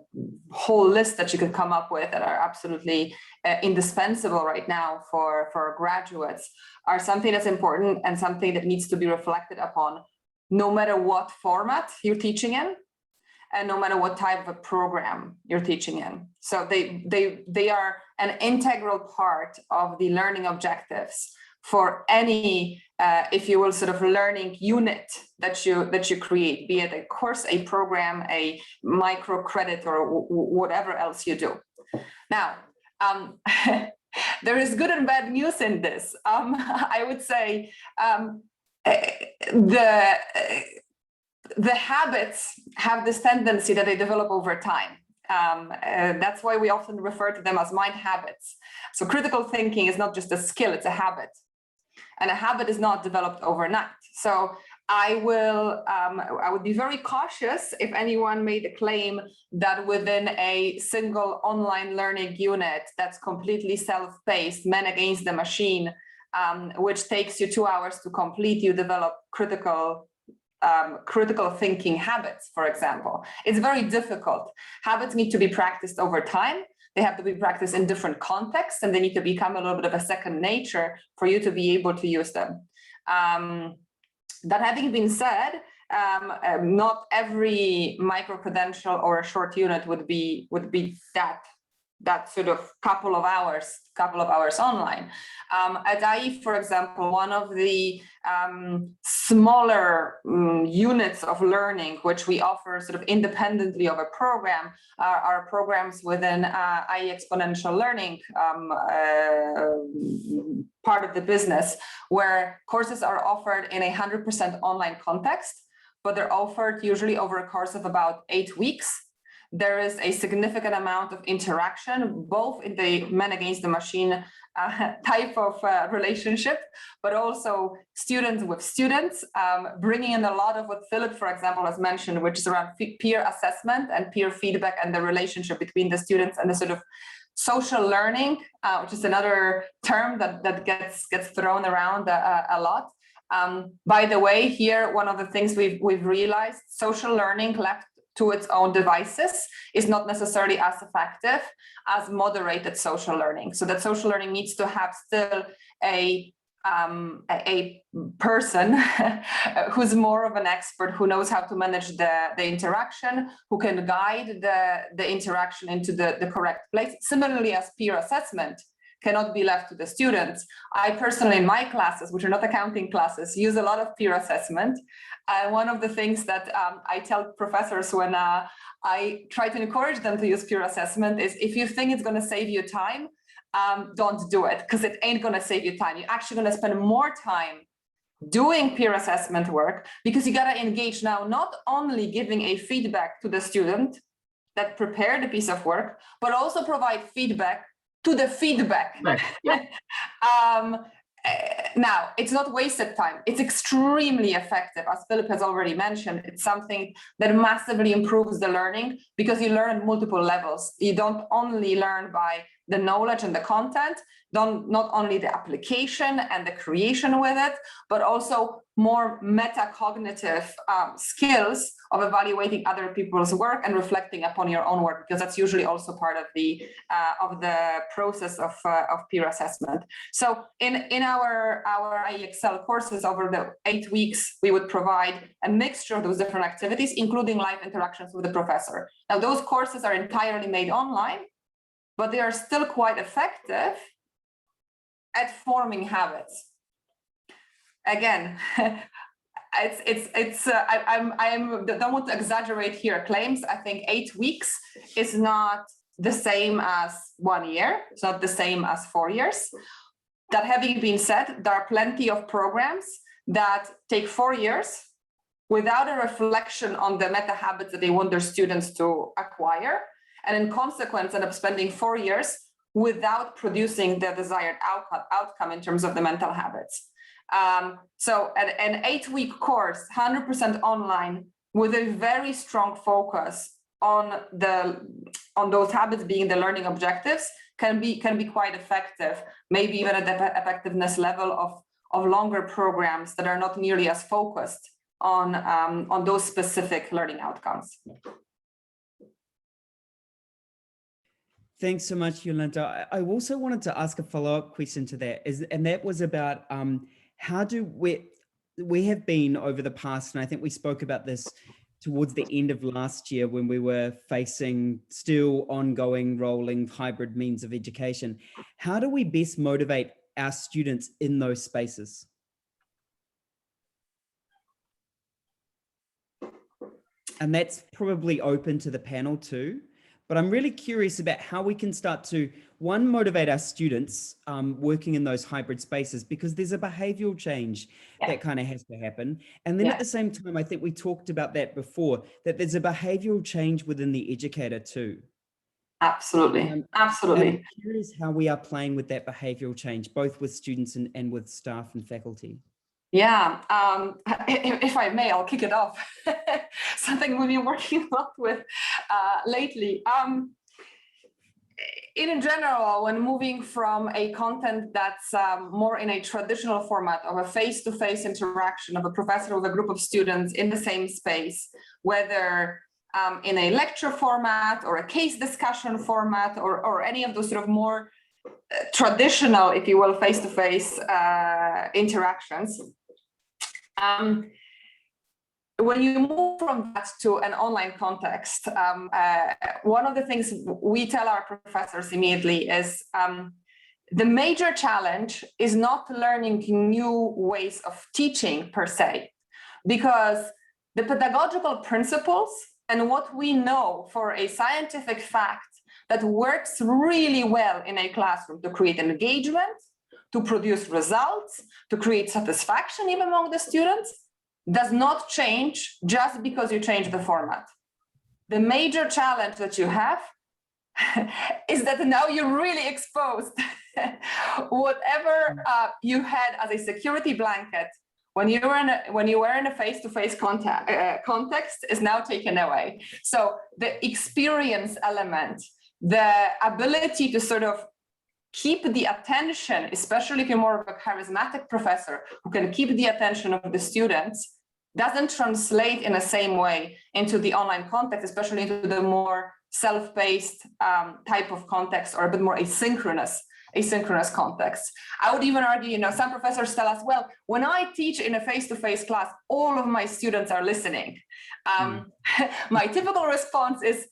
whole list that you could come up with that are absolutely indispensable right now for graduates, are something that's important and something that needs to be reflected upon, no matter what format you're teaching in, and no matter what type of a program you're teaching in. So they are an integral part of the learning objectives for any, if you will, sort of learning unit that you create, be it a course, a program, a micro credit, or whatever else you do. Now, there is good and bad news in this. I would say the habits have this tendency that they develop over time. That's why we often refer to them as mind habits. So critical thinking is not just a skill, it's a habit. And a habit is not developed overnight. So I would be very cautious if anyone made a claim that within a single online learning unit that's completely self-paced, man against the machine, which takes you 2 hours to complete, you develop critical thinking habits, for example. It's very difficult. Habits need to be practiced over time. They have to be practiced in different contexts, and they need to become a little bit of a second nature for you to be able to use them. That having been said, not every micro-credential or a short unit would be that sort of couple of hours online. At IE, for example, one of the smaller units of learning which we offer sort of independently of a program are programs within IE exponential learning part of the business, where courses are offered in a 100% online context, but they're offered usually over a course of about 8 weeks. There is a significant amount of interaction, both in the man against the machine type of relationship, but also students with students, bringing in a lot of what Philip, for example, has mentioned, which is around peer assessment and peer feedback and the relationship between the students and the sort of social learning, which is another term that gets thrown around a lot. By the way, here, one of the things we've realized, social learning left to its own devices is not necessarily as effective as moderated social learning. So that social learning needs to have still a person who's more of an expert, who knows how to manage the interaction, who can guide the interaction into the correct place. Similarly, as peer assessment cannot be left to the students. I personally, in my classes, which are not accounting classes, use a lot of peer assessment. One of the things that I tell professors when I try to encourage them to use peer assessment is, if you think it's going to save you time, don't do it, because it ain't going to save you time. You're actually going to spend more time doing peer assessment work, because you got to engage now, not only giving a feedback to the student that prepared the piece of work, but also provide feedback to the feedback. Now, it's not wasted time. It's extremely effective. As Philip has already mentioned, it's something that massively improves the learning, because you learn at multiple levels. You don't only learn by the knowledge and the content, not only the application and the creation with it, but also more metacognitive skills of evaluating other people's work and reflecting upon your own work, because that's usually also part of the process of peer assessment. So in our IExcel courses over the 8 weeks, we would provide a mixture of those different activities, including live interactions with the professor. Now, those courses are entirely made online, but they are still quite effective at forming habits. Again, I don't want to exaggerate here claims. I think 8 weeks is not the same as 1 year. It's not the same as 4 years. That having been said, there are plenty of programs that take 4 years without a reflection on the meta habits that they want their students to acquire, and in consequence end up spending 4 years without producing the desired outcome in terms of the mental habits. So an 8-week course, 100% online, with a very strong focus on those habits being the learning objectives, can be quite effective, maybe even at the effectiveness level of longer programs that are not nearly as focused on those specific learning outcomes. Thanks so much, Jolanta. I also wanted to ask a follow-up question to that, and that was about how do we have been over the past, and I think we spoke about this towards the end of last year when we were facing still ongoing rolling hybrid means of education. How do we best motivate our students in those spaces? And that's probably open to the panel too. But I'm really curious about how we can start to, one, motivate our students working in those hybrid spaces, because there's a behavioral change that kind of has to happen. And then at the same time, I think we talked about that before, that there's a behavioral change within the educator too. Absolutely, absolutely. I'm curious how we are playing with that behavioral change, both with students and with staff and faculty. Yeah, if I may, I'll kick it off. Something we've been working a lot with lately. In general, when moving from a content that's more in a traditional format of a face-to-face interaction of a professor with a group of students in the same space, whether in a lecture format or a case discussion format or any of those sort of more traditional, if you will, face-to-face interactions, when you move from that to an online context, one of the things we tell our professors immediately is the major challenge is not learning new ways of teaching per se, because the pedagogical principles and what we know for a scientific fact that works really well in a classroom to create engagement, to produce results, to create satisfaction even among the students, does not change just because you change the format. The major challenge that you have is that now you're really exposed. Whatever you had as a security blanket when you were in a face-to-face context is now taken away. So the experience element, the ability to sort of keep the attention, especially if you're more of a charismatic professor who can keep the attention of the students, doesn't translate in the same way into the online context, especially into the more self-paced type of context, or a bit more asynchronous context. I would even argue, some professors tell us, well, when I teach in a face-to-face class, all of my students are listening. My typical response is,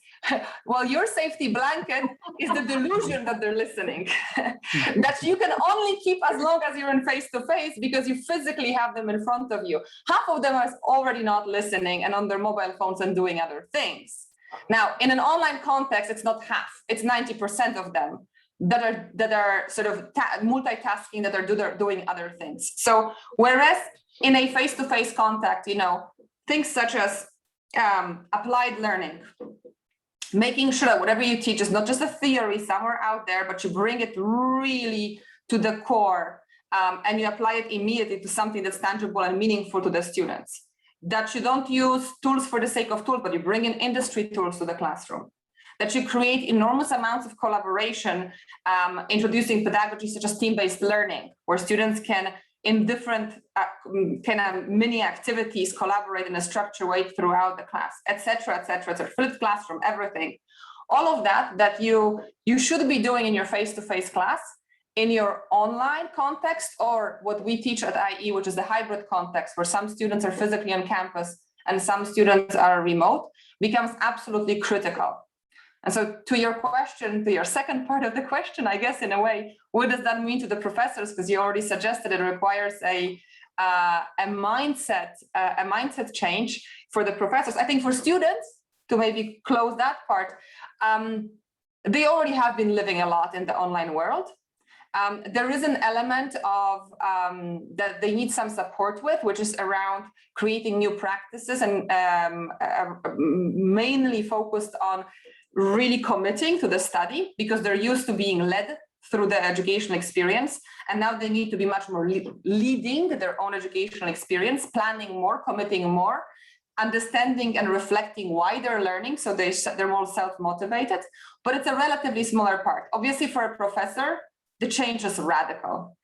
well, your safety blanket is the delusion that they're listening, that you can only keep as long as you're in face-to-face because you physically have them in front of you. Half of them are already not listening and on their mobile phones and doing other things. Now, in an online context, it's not half, it's 90% of them that are sort of multitasking, that are doing other things. So whereas in a face-to-face contact, things such as applied learning, making sure that whatever you teach is not just a theory somewhere out there, but you bring it really to the core, and you apply it immediately to something that's tangible and meaningful to the students. That you don't use tools for the sake of tools, but you bring in industry tools to the classroom. that you create enormous amounts of collaboration, introducing pedagogy such as team-based learning, where students can, in different kind of mini activities, collaborate in a structured way throughout the class, etc., etc., etc. Flipped classroom, everything. All of that you should be doing in your face-to-face class, in your online context, or what we teach at IE, which is the hybrid context, where some students are physically on campus and some students are remote, becomes absolutely critical. And so to your question, to your second part of the question, I guess in a way, what does that mean to the professors? Because you already suggested it requires a mindset change for the professors. I think for students, to maybe close that part, they already have been living a lot in the online world. There is an element of that they need some support with, which is around creating new practices and mainly focused on really committing to the study, because they're used to being led through the educational experience. And now they need to be much more leading their own educational experience, planning more, committing more, understanding and reflecting why they're learning. So they're more self-motivated, but it's a relatively smaller part. Obviously for a professor, the change is radical.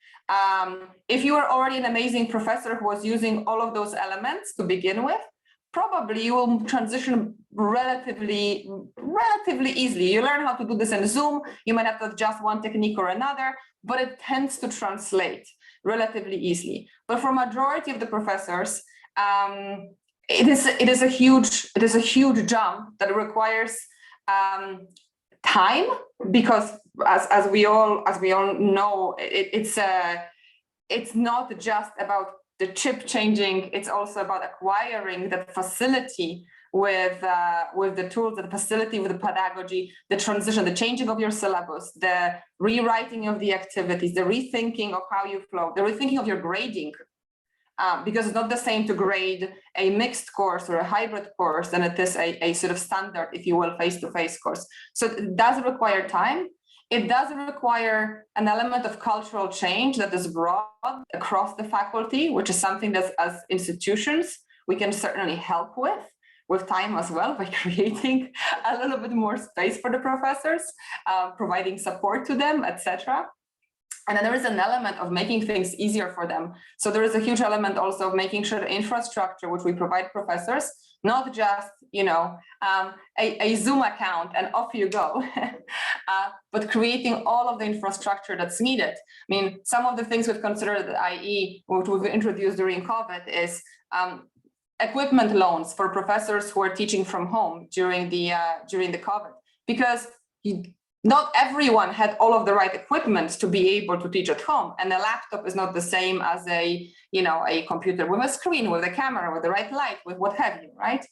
If you are already an amazing professor who was using all of those elements to begin with, probably you will transition relatively easily. You learn how to do this in Zoom. You might have to adjust one technique or another, but it tends to translate relatively easily. But for majority of the professors, it is a huge jump that requires time, because as we all know, it's not just about the chip changing, it's also about acquiring the facility with the tools, the facility with the pedagogy, the transition, the changing of your syllabus, the rewriting of the activities, the rethinking of how you flow, the rethinking of your grading. Because it's not the same to grade a mixed course or a hybrid course than it is a sort of standard, if you will, face-to-face course. So it does require time. It does require an element of cultural change that is broad across the faculty, which is something that as institutions, we can certainly help with time as well, by creating a little bit more space for the professors, providing support to them, etc. And then there is an element of making things easier for them. So there is a huge element also of making sure the infrastructure which we provide professors, not just, a Zoom account and off you go, but creating all of the infrastructure that's needed. I mean, some of the things we've considered at IE, which we've introduced during COVID, is equipment loans for professors who are teaching from home during the COVID, because not everyone had all of the right equipment to be able to teach at home, and a laptop is not the same as a computer with a screen, with a camera, with the right light, with what have you, right?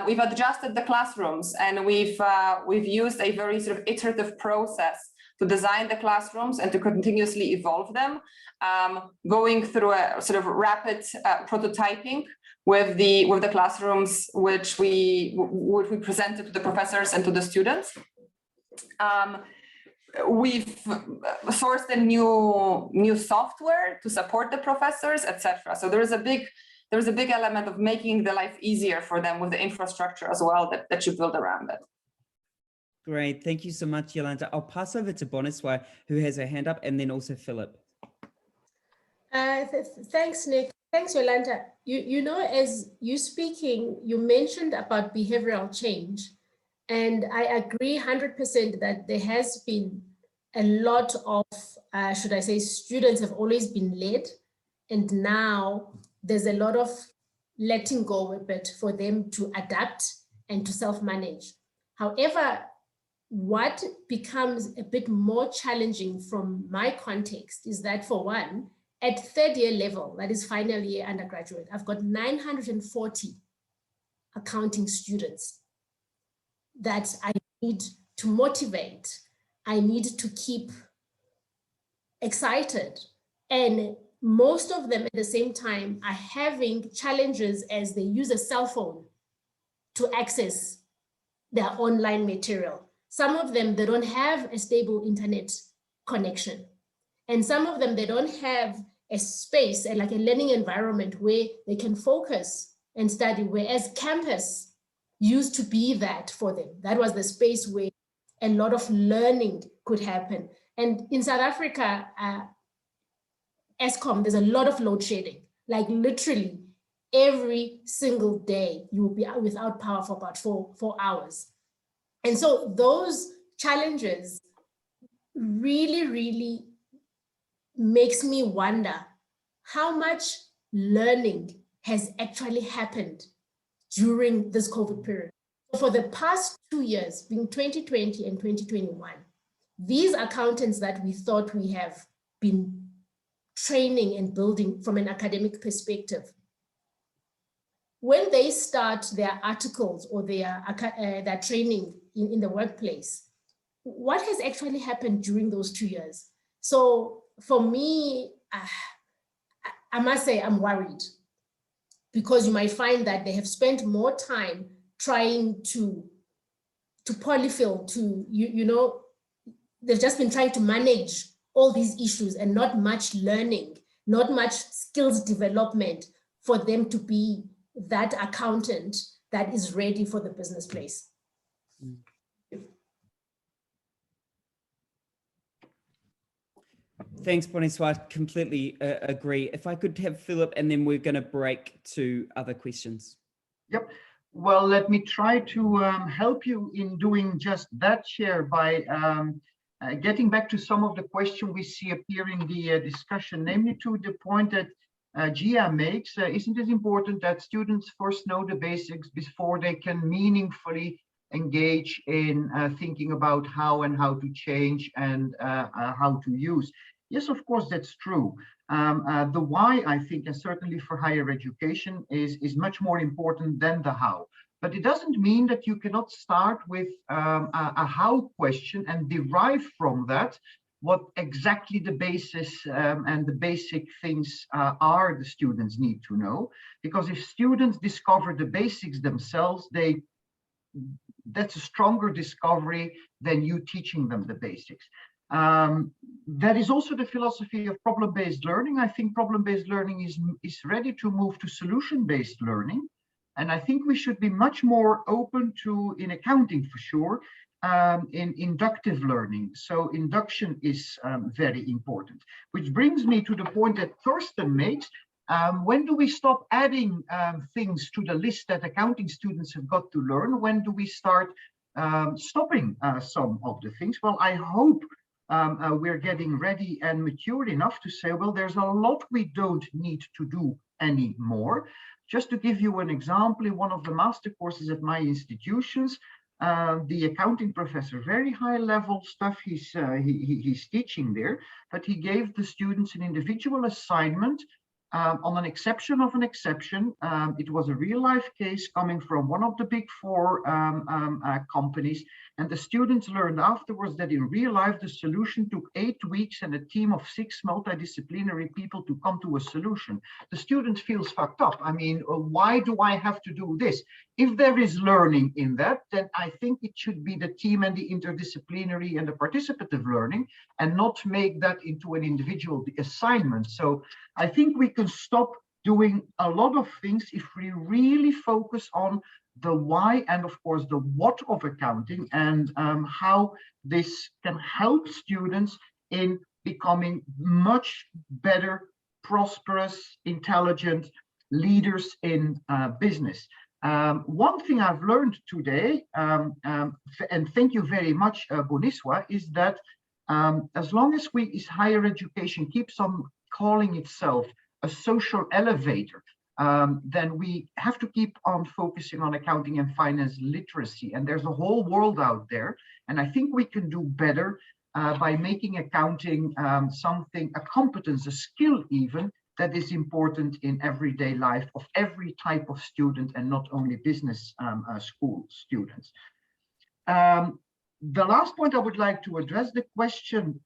We've adjusted the classrooms, and we've used a very sort of iterative process to design the classrooms and to continuously evolve them, going through a sort of rapid prototyping with the classrooms which we presented to the professors and to the students. We've sourced a new software to support the professors, etc. So there is a big element of making the life easier for them with the infrastructure as well that you build around it. Great, thank you so much, Yolanda. I'll pass over to Boniswa, who has her hand up, and then also Philip. Thanks, Nick. Thanks, Yolanda. As you speaking, you mentioned about behavioral change. And I agree 100% that there has been a lot of, should I say, students have always been led. And now there's a lot of letting go a bit for them to adapt and to self-manage. However, what becomes a bit more challenging from my context is that, for one, at third year level, that is final year undergraduate, I've got 940 accounting students that I need to motivate, I need to keep excited. And most of them at the same time are having challenges as they use a cell phone to access their online material. Some of them, they don't have a stable internet connection. And some of them, they don't have a space, like a learning environment where they can focus and study, whereas campus used to be that for them. That was the space where a lot of learning could happen. And in South Africa, Eskom, there's a lot of load shedding, like literally every single day you will be without power for about 4 hours. And so those challenges really makes me wonder how much learning has actually happened during this COVID period. For the past 2 years, being 2020 and 2021, these accountants that we thought we have been training and building from an academic perspective, when they start their articles or their training in the workplace, what has actually happened during those 2 years? So for me, I must say I'm worried, because you might find that they have spent more time trying to polyfill, they've just been trying to manage all these issues and not much learning, not much skills development for them to be that accountant that is ready for the business place. Thanks, Boniswa. Completely agree. If I could have Philip, and then we're going to break to other questions. Yep. Well, let me try to help you in doing just that, Chair, by getting back to some of the questions we see appearing in the discussion, namely to the point that Gia makes. Isn't it important that students first know the basics before they can meaningfully engage in thinking about how to change and how to use? Yes, of course, that's true. The why, I think, and certainly for higher education, is much more important than the how. But it doesn't mean that you cannot start with a how question and derive from that what exactly the basis and the basic things are the students need to know. Because if students discover the basics themselves, that's a stronger discovery than you teaching them the basics. That is also the philosophy of problem-based learning. I think problem-based learning is ready to move to solution-based learning. And I think we should be much more open to, in accounting for sure, in inductive learning. So induction is very important, which brings me to the point that Thorsten makes. When do we stop adding things to the list that accounting students have got to learn? When do we start stopping some of the things? Well, I hope we're getting ready and mature enough to say, well, there's a lot we don't need to do anymore. Just to give you an example, in one of the master courses at my institutions, the accounting professor, very high level stuff he's teaching there, but he gave the students an individual assignment on an exception of an exception. It was a real life case coming from one of the big four companies. And the students learned afterwards that in real life, the solution took 8 weeks and a team of 6 multidisciplinary people to come to a solution. The student feels fucked up. I mean, why do I have to do this? If there is learning in that, then I think it should be the team and the interdisciplinary and the participative learning, and not make that into an individual assignment. So I think we can stop doing a lot of things if we really focus on the why and of course the what of accounting, and how this can help students in becoming much better, prosperous, intelligent leaders in business. One thing I've learned today, and thank you very much, Boniswa, is that as long as higher education keeps on calling itself a social elevator, then we have to keep on focusing on accounting and finance literacy. And there's a whole world out there. And I think we can do better by making accounting something, a competence, a skill even, that is important in everyday life of every type of student, and not only business school students. The last point I would like to address, the question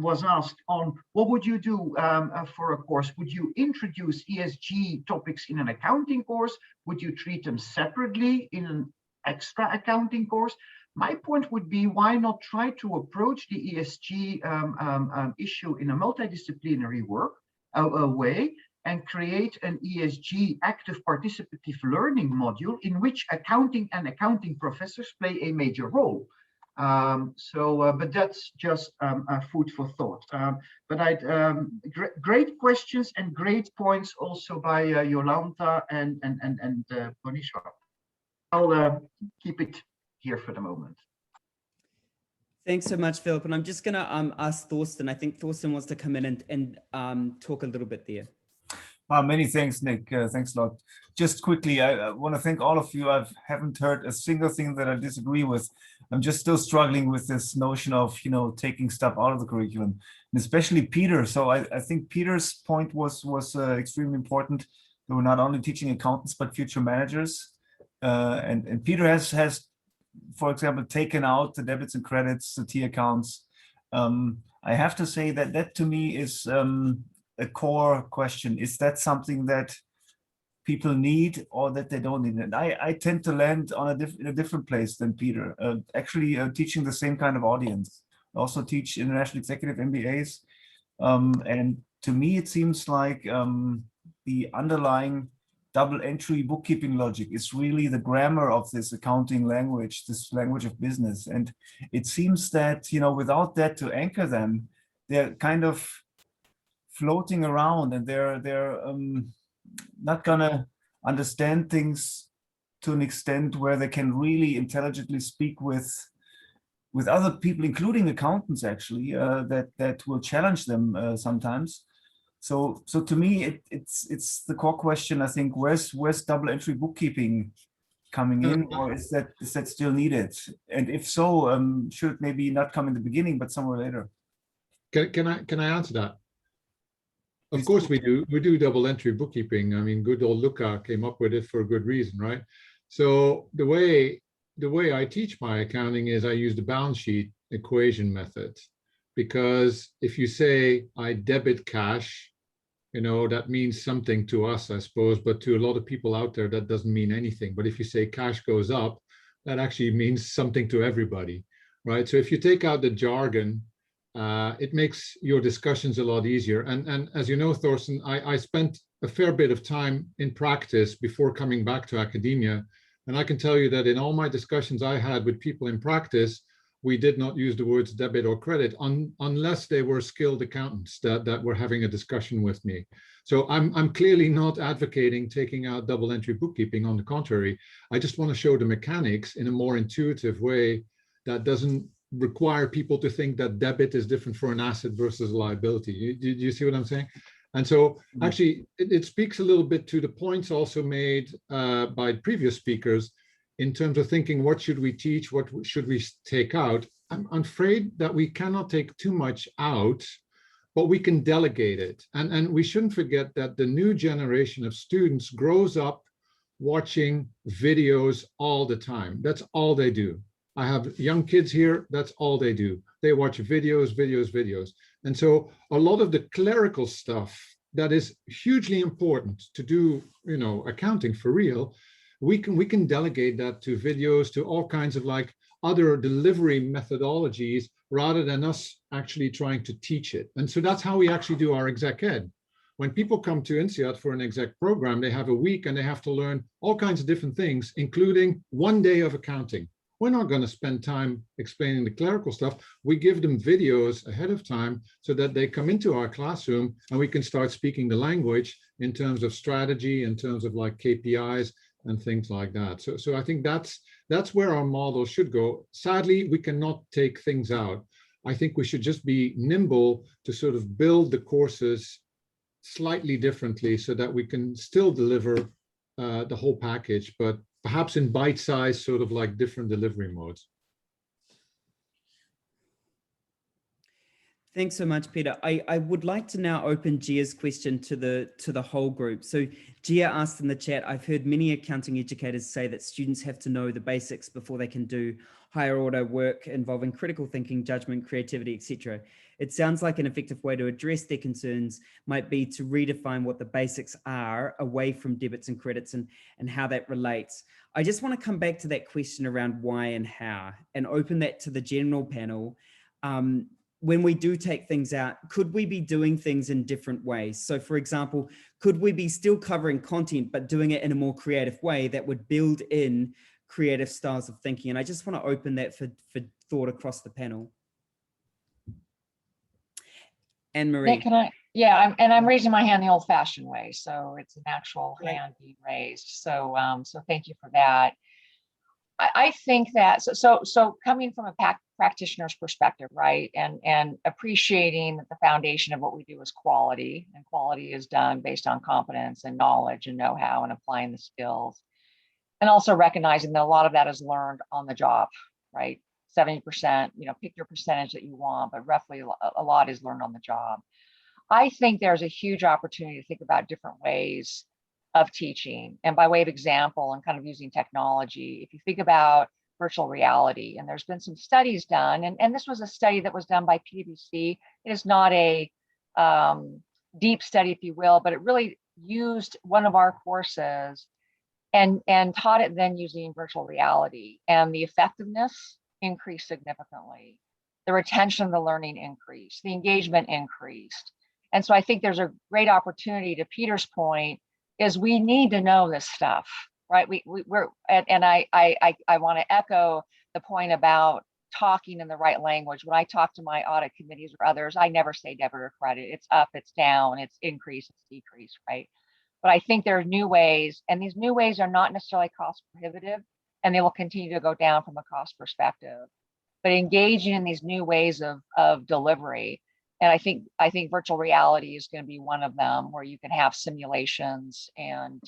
was asked on what would you do for a course? Would you introduce ESG topics in an accounting course? Would you treat them separately in an extra accounting course? My point would be, why not try to approach the ESG issue in a multidisciplinary way, and create an ESG active participative learning module in which accounting and accounting professors play a major role. But that's just food for thought. But great questions and great points also by Jolanta and Bonisha. I'll keep it here for the moment. Thanks so much, Philip. And I'm just going to ask Thorsten. I think Thorsten wants to come in and talk a little bit there. Many thanks, Nick. Thanks a lot. Just quickly, I want to thank all of you. I haven't heard a single thing that I disagree with. I'm just still struggling with this notion of, taking stuff out of the curriculum, and especially Peter. So I think Peter's point was extremely important. That we're not only teaching accountants, but future managers. And Peter has, for example, taken out the debits and credits, the T accounts. I have to say that to me is a core question. Is that something that people need or that they don't need? And I tend to land on in a different place than Peter, actually teaching the same kind of audience. I also teach international executive MBAs. And to me, it seems like the underlying double entry bookkeeping logic is really the grammar of this accounting language, this language of business. And it seems that, without that to anchor them, they're kind of floating around, and they're not gonna understand things to an extent where they can really intelligently speak with other people, including accountants, actually, that will challenge them sometimes. So to me, it's the core question. I think where's double entry bookkeeping coming in, or is that still needed? And if so, should it maybe not come in the beginning, but somewhere later? Can I answer that? Of course we do. We do double entry bookkeeping. I mean, good old Luca came up with it for a good reason, right? So the way I teach my accounting is I use the balance sheet equation method, because if you say I debit cash, that means something to us, I suppose, but to a lot of people out there, that doesn't mean anything. But if you say cash goes up, that actually means something to everybody, right? So if you take out the jargon, it makes your discussions a lot easier. And as you know, Thorsten, I spent a fair bit of time in practice before coming back to academia. And I can tell you that in all my discussions I had with people in practice, we did not use the words debit or credit unless they were skilled accountants that were having a discussion with me. So I'm clearly not advocating taking out double entry bookkeeping. On the contrary, I just want to show the mechanics in a more intuitive way that doesn't require people to think that debit is different for an asset versus a liability. Do you see what I'm saying? And so actually it speaks a little bit to the points also made by previous speakers in terms of thinking, what should we teach? What should we take out? I'm afraid that we cannot take too much out, but we can delegate it. And we shouldn't forget that the new generation of students grows up watching videos all the time. That's all they do. I have young kids here, that's all they do. They watch videos. And so a lot of the clerical stuff that is hugely important to do, accounting for real, we can delegate that to videos, to all kinds of like other delivery methodologies, rather than us actually trying to teach it. And so that's how we actually do our exec ed. When people come to INSEAD for an exec program, they have a week and they have to learn all kinds of different things, including 1 day of accounting. We're not going to spend time explaining the clerical stuff. We give them videos ahead of time so that they come into our classroom and we can start speaking the language in terms of strategy, in terms of like KPIs and things like that. So I think that's where our model should go. Sadly, we cannot take things out. I think we should just be nimble to sort of build the courses slightly differently so that we can still deliver the whole package, but perhaps in bite-sized sort of like different delivery modes. Thanks so much, Peter. I would like to now open Gia's question to the whole group. So Gia asked in the chat, I've heard many accounting educators say that students have to know the basics before they can do higher order work involving critical thinking, judgment, creativity, etc. It sounds like an effective way to address their concerns might be to redefine what the basics are away from debits and credits and how that relates. I just want to come back to that question around why and how and open that to the general panel. When we do take things out, could we be doing things in different ways? So for example, could we be still covering content, but doing it in a more creative way that would build in creative styles of thinking. And I just want to open that for thought across the panel. Anne-Marie. Nick, can I? Yeah, I'm raising my hand the old-fashioned way, so it's an actual hand being raised. So, so thank you for that. I think that so coming from a practitioner's perspective, right, and appreciating that the foundation of what we do is quality, and quality is done based on competence and knowledge and know-how and applying the skills, and also recognizing that a lot of that is learned on the job, right? 70%, pick your percentage that you want, but roughly a lot is learned on the job. I think there's a huge opportunity to think about different ways of teaching. And by way of example, and kind of using technology, if you think about virtual reality, and there's been some studies done, and this was a study that was done by PwC. It is not a deep study, if you will, but it really used one of our courses and taught it then using virtual reality, and the effectiveness increased significantly. The retention of the learning increased, the engagement increased. And so I think there's a great opportunity, to Peter's point, is we need to know this stuff, right? We're and I want to echo the point about talking in the right language. When I talk to my audit committees or others, I never say debit or credit. It's up, it's down, it's increase, it's decrease, right? But I think there are new ways, and these new ways are not necessarily cost prohibitive, and they will continue to go down from a cost perspective. But engaging in these new ways of delivery, and I think virtual reality is going to be one of them, where you can have simulations and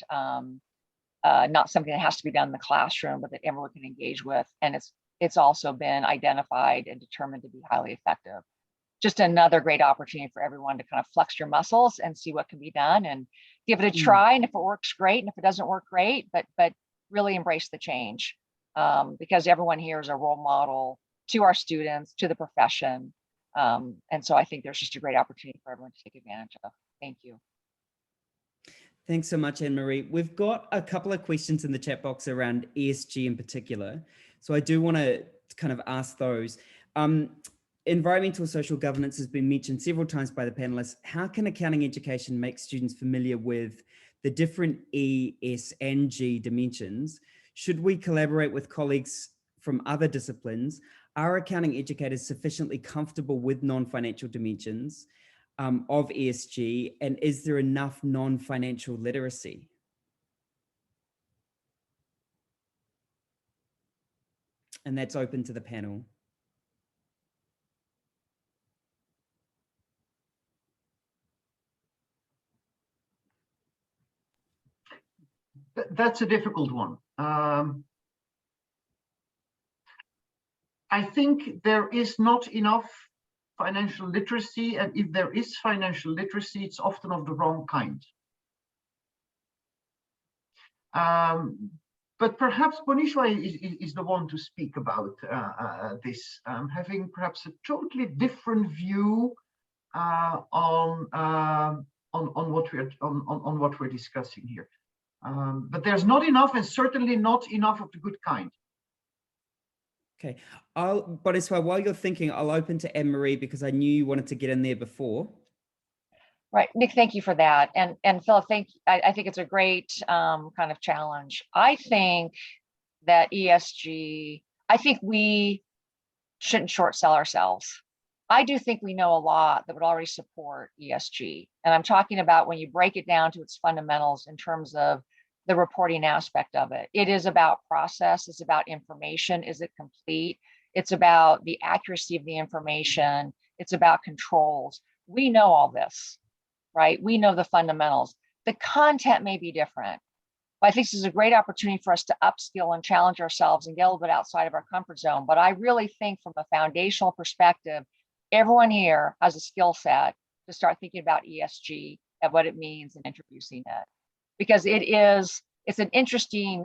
not something that has to be done in the classroom, but that everyone can engage with. And it's also been identified and determined to be highly effective. Just another great opportunity for everyone to kind of flex your muscles and see what can be done and give it a try. And if it works, great. And if it doesn't work, great. But really embrace the change, because everyone here is a role model to our students, to the profession. And so I think there's just a great opportunity for everyone to take advantage of. Thank you. Thanks so much, Anne-Marie. We've got a couple of questions in the chat box around ESG in particular. So I do want to kind of ask those. Environmental social governance has been mentioned several times by the panelists. How can accounting education make students familiar with the different E, S, and G dimensions? Should we collaborate with colleagues from other disciplines? Are accounting educators sufficiently comfortable with non-financial dimensions of ESG? And is there enough non-financial literacy? And that's open to the panel. That's a difficult one. I think there is not enough financial literacy, and if there is financial literacy, it's often of the wrong kind. But perhaps Bonishwa is the one to speak about this, having perhaps a totally different view on what we're discussing here. But there's not enough, and certainly not enough of the good kind. Okay, Bonishwa, while you're thinking, I'll open to Anne-Marie because I knew you wanted to get in there before. Right, Nick, thank you for that. And Philip, I think it's a great kind of challenge. I think that ESG, I think we shouldn't short sell ourselves. I do think we know a lot that would already support ESG. And I'm talking about when you break it down to its fundamentals in terms of the reporting aspect of it. It is about process, it's about information, is it complete? It's about the accuracy of the information, it's about controls. We know all this, right? We know the fundamentals. The content may be different, but I think this is a great opportunity for us to upskill and challenge ourselves and get a little bit outside of our comfort zone. But I really think from a foundational perspective, everyone here has a skill set to start thinking about ESG and what it means and introducing it. Because it's an interesting,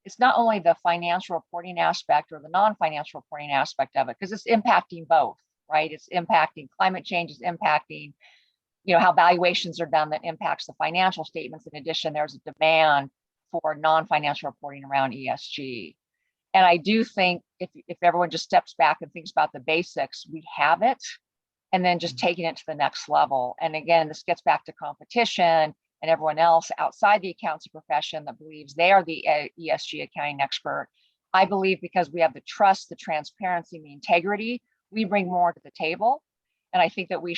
it's not only the financial reporting aspect or the non-financial reporting aspect of it, because it's impacting both, right? It's impacting climate change, is impacting, how valuations are done that impacts the financial statements. In addition, there's a demand for non-financial reporting around ESG. And I do think if everyone just steps back and thinks about the basics, we have it, and then just taking it to the next level. And again, this gets back to competition and everyone else outside the accountancy profession that believes they are the ESG accounting expert. I believe because we have the trust, the transparency, and the integrity, we bring more to the table. And I think that we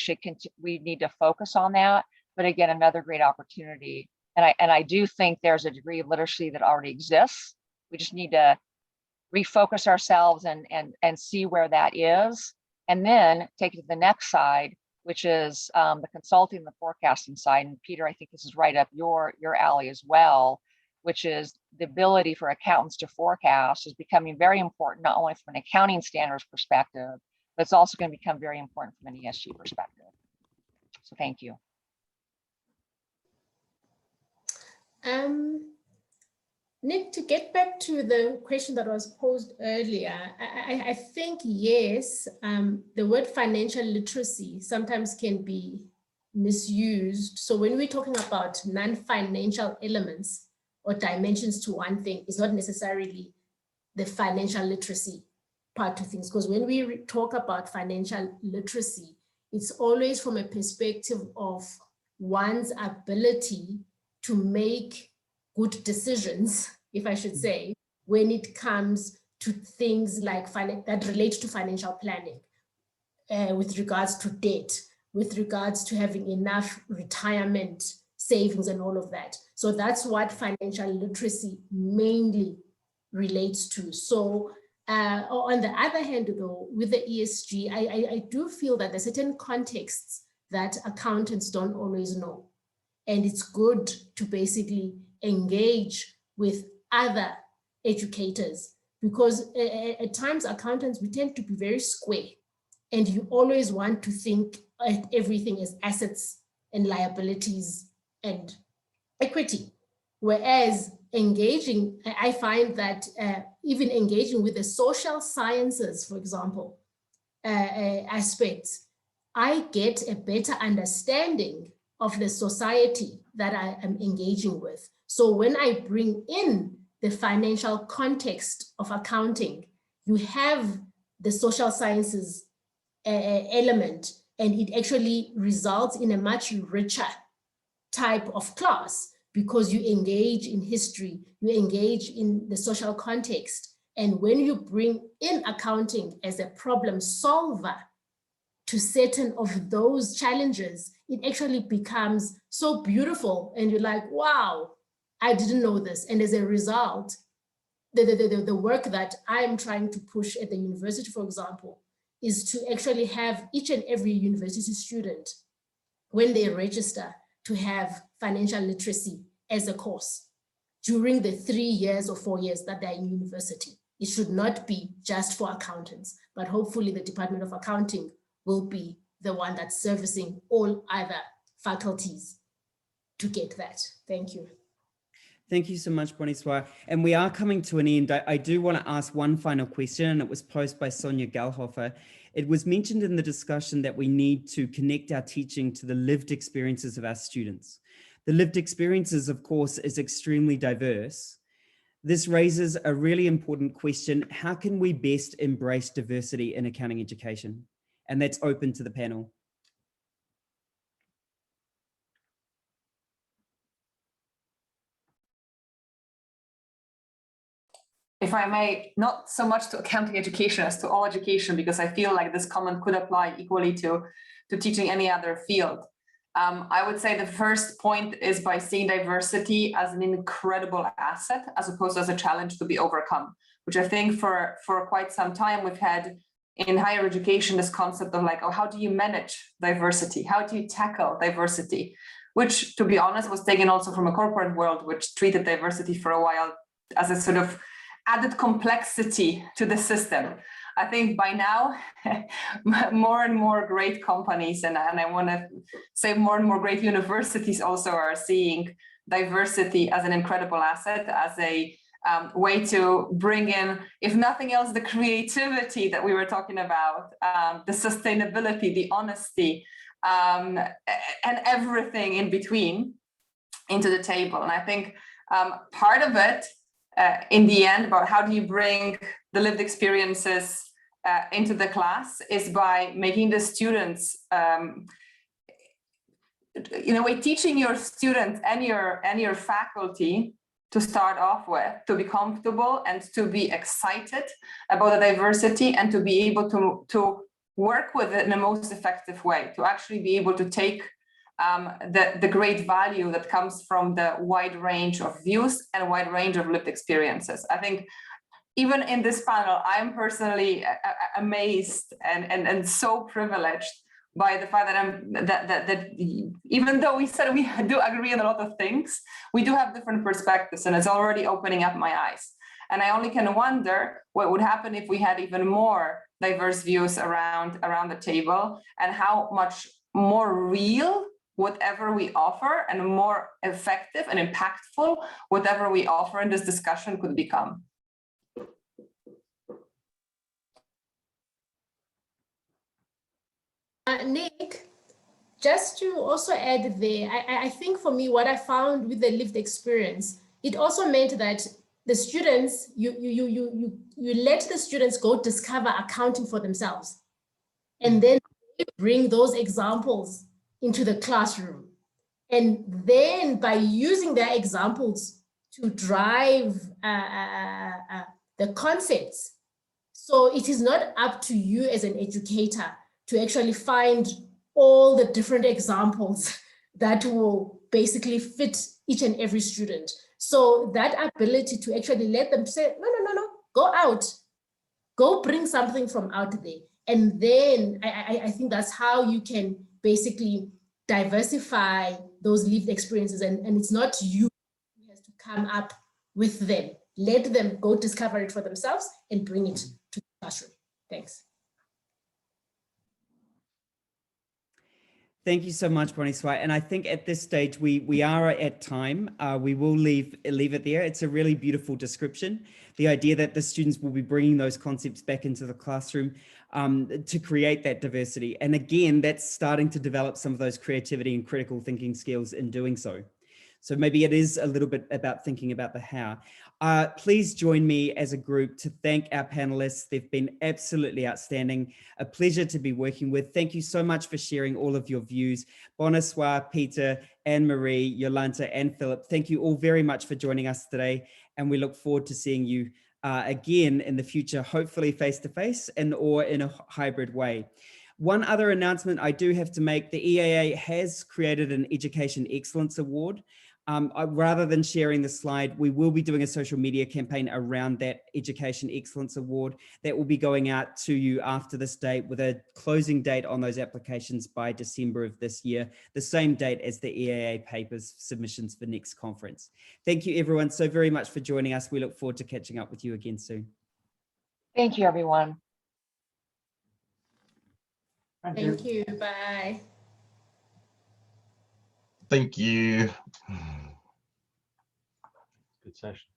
need to focus on that. But again, another great opportunity. And I do think there's a degree of literacy that already exists. We just need to refocus ourselves and see where that is, and then take it to the next side, which is the consulting and the forecasting side. And Peter, I think this is right up your alley as well, which is the ability for accountants to forecast is becoming very important, not only from an accounting standards perspective, but it's also going to become very important from an ESG perspective. So thank you. Nick, to get back to the question that was posed earlier, I think, yes, the word financial literacy sometimes can be misused. So when we're talking about non-financial elements or dimensions to one thing, it's not necessarily the financial literacy part of things. Because when we talk about financial literacy, it's always from a perspective of one's ability to make good decisions, if I should say, when it comes to things like that relate to financial planning, with regards to debt, with regards to having enough retirement savings and all of that. So that's what financial literacy mainly relates to. So on the other hand, though, with the ESG, I do feel that there's certain contexts that accountants don't always know. And it's good to basically engage with other educators, because at times accountants, we tend to be very square, and you always want to think everything as assets and liabilities and equity. Whereas engaging, I find that even engaging with the social sciences, for example, aspects, I get a better understanding of the society that I am engaging with. So when I bring in the financial context of accounting, you have the social sciences element, and it actually results in a much richer type of class, because you engage in history, you engage in the social context. And when you bring in accounting as a problem solver to certain of those challenges, it actually becomes so beautiful. And you're like, wow, I didn't know this. And as a result, the work that I'm trying to push at the university, for example, is to actually have each and every university student, when they register, to have financial literacy as a course during the 3 years or 4 years that they're in university. It should not be just for accountants, but hopefully the Department of Accounting will be the one that's servicing all other faculties to get that. Thank you. Thank you so much, Boniswa. And we are coming to an end. I do want to ask one final question, and it was posed by Sonia Galhofer. It was mentioned in the discussion that we need to connect our teaching to the lived experiences of our students. The lived experiences, of course, is extremely diverse. This raises a really important question. How can we best embrace diversity in accounting education? And that's open to the panel. If I may, not so much to accounting education as to all education, because I feel like this comment could apply equally to teaching any other field. I would say the first point is by seeing diversity as an incredible asset, as opposed to as a challenge to be overcome, which I think for quite some time we've had in higher education, this concept of like, oh, how do you manage diversity? How do you tackle diversity? Which, to be honest, was taken also from a corporate world, which treated diversity for a while as a sort of added complexity to the system. I think by now, more and more great companies, and I want to say more and more great universities also are seeing diversity as an incredible asset, as a way to bring in, if nothing else, the creativity that we were talking about, the sustainability, the honesty, and everything in between into the table. And I think part of it, in the end, about how do you bring the lived experiences into the class, is by making the students in a way, teaching your students and your faculty to start off with, to be comfortable and to be excited about the diversity and to be able to work with it in the most effective way, to actually be able to take the great value that comes from the wide range of views and wide range of lived experiences. I think even in this panel, I'm personally amazed and so privileged by the fact that even though we said we do agree on a lot of things, we do have different perspectives, and it's already opening up my eyes. And I only can wonder what would happen if we had even more diverse views around the table, and how much more real whatever we offer and more effective and impactful whatever we offer in this discussion could become. Nick, just to also add there, I think for me, what I found with the lived experience, it also meant that the students, you let the students go discover accounting for themselves, and then bring those examples into the classroom. And then by using their examples to drive the concepts. So it is not up to you as an educator to actually find all the different examples that will basically fit each and every student. So that ability to actually let them say, no, go out, go bring something from out there. And then I think that's how you can basically diversify those lived experiences. And it's not you who has to come up with them. Let them go discover it for themselves and bring it to the classroom. Thanks. Thank you so much, Boniswa. And I think at this stage, we are at time. We will leave it there. It's a really beautiful description. The idea that the students will be bringing those concepts back into the classroom to create that diversity. And again, that's starting to develop some of those creativity and critical thinking skills in doing so. So maybe it is a little bit about thinking about the how. Please join me as a group to thank our panelists. They've been absolutely outstanding. A pleasure to be working with. Thank you so much for sharing all of your views. Boniswa, Peter, Anne-Marie, Yolanta, and Philip, thank you all very much for joining us today. And we look forward to seeing you again in the future, hopefully face-to-face or in a hybrid way. One other announcement I do have to make, the EAA has created an Education Excellence Award. Rather than sharing the slide, we will be doing a social media campaign around that Education Excellence Award that will be going out to you after this date, with a closing date on those applications by December of this year, the same date as the EAA papers submissions for next conference. Thank you everyone so very much for joining us. We look forward to catching up with you again soon. Thank you, everyone. Thank you. Bye. Thank you. Good session.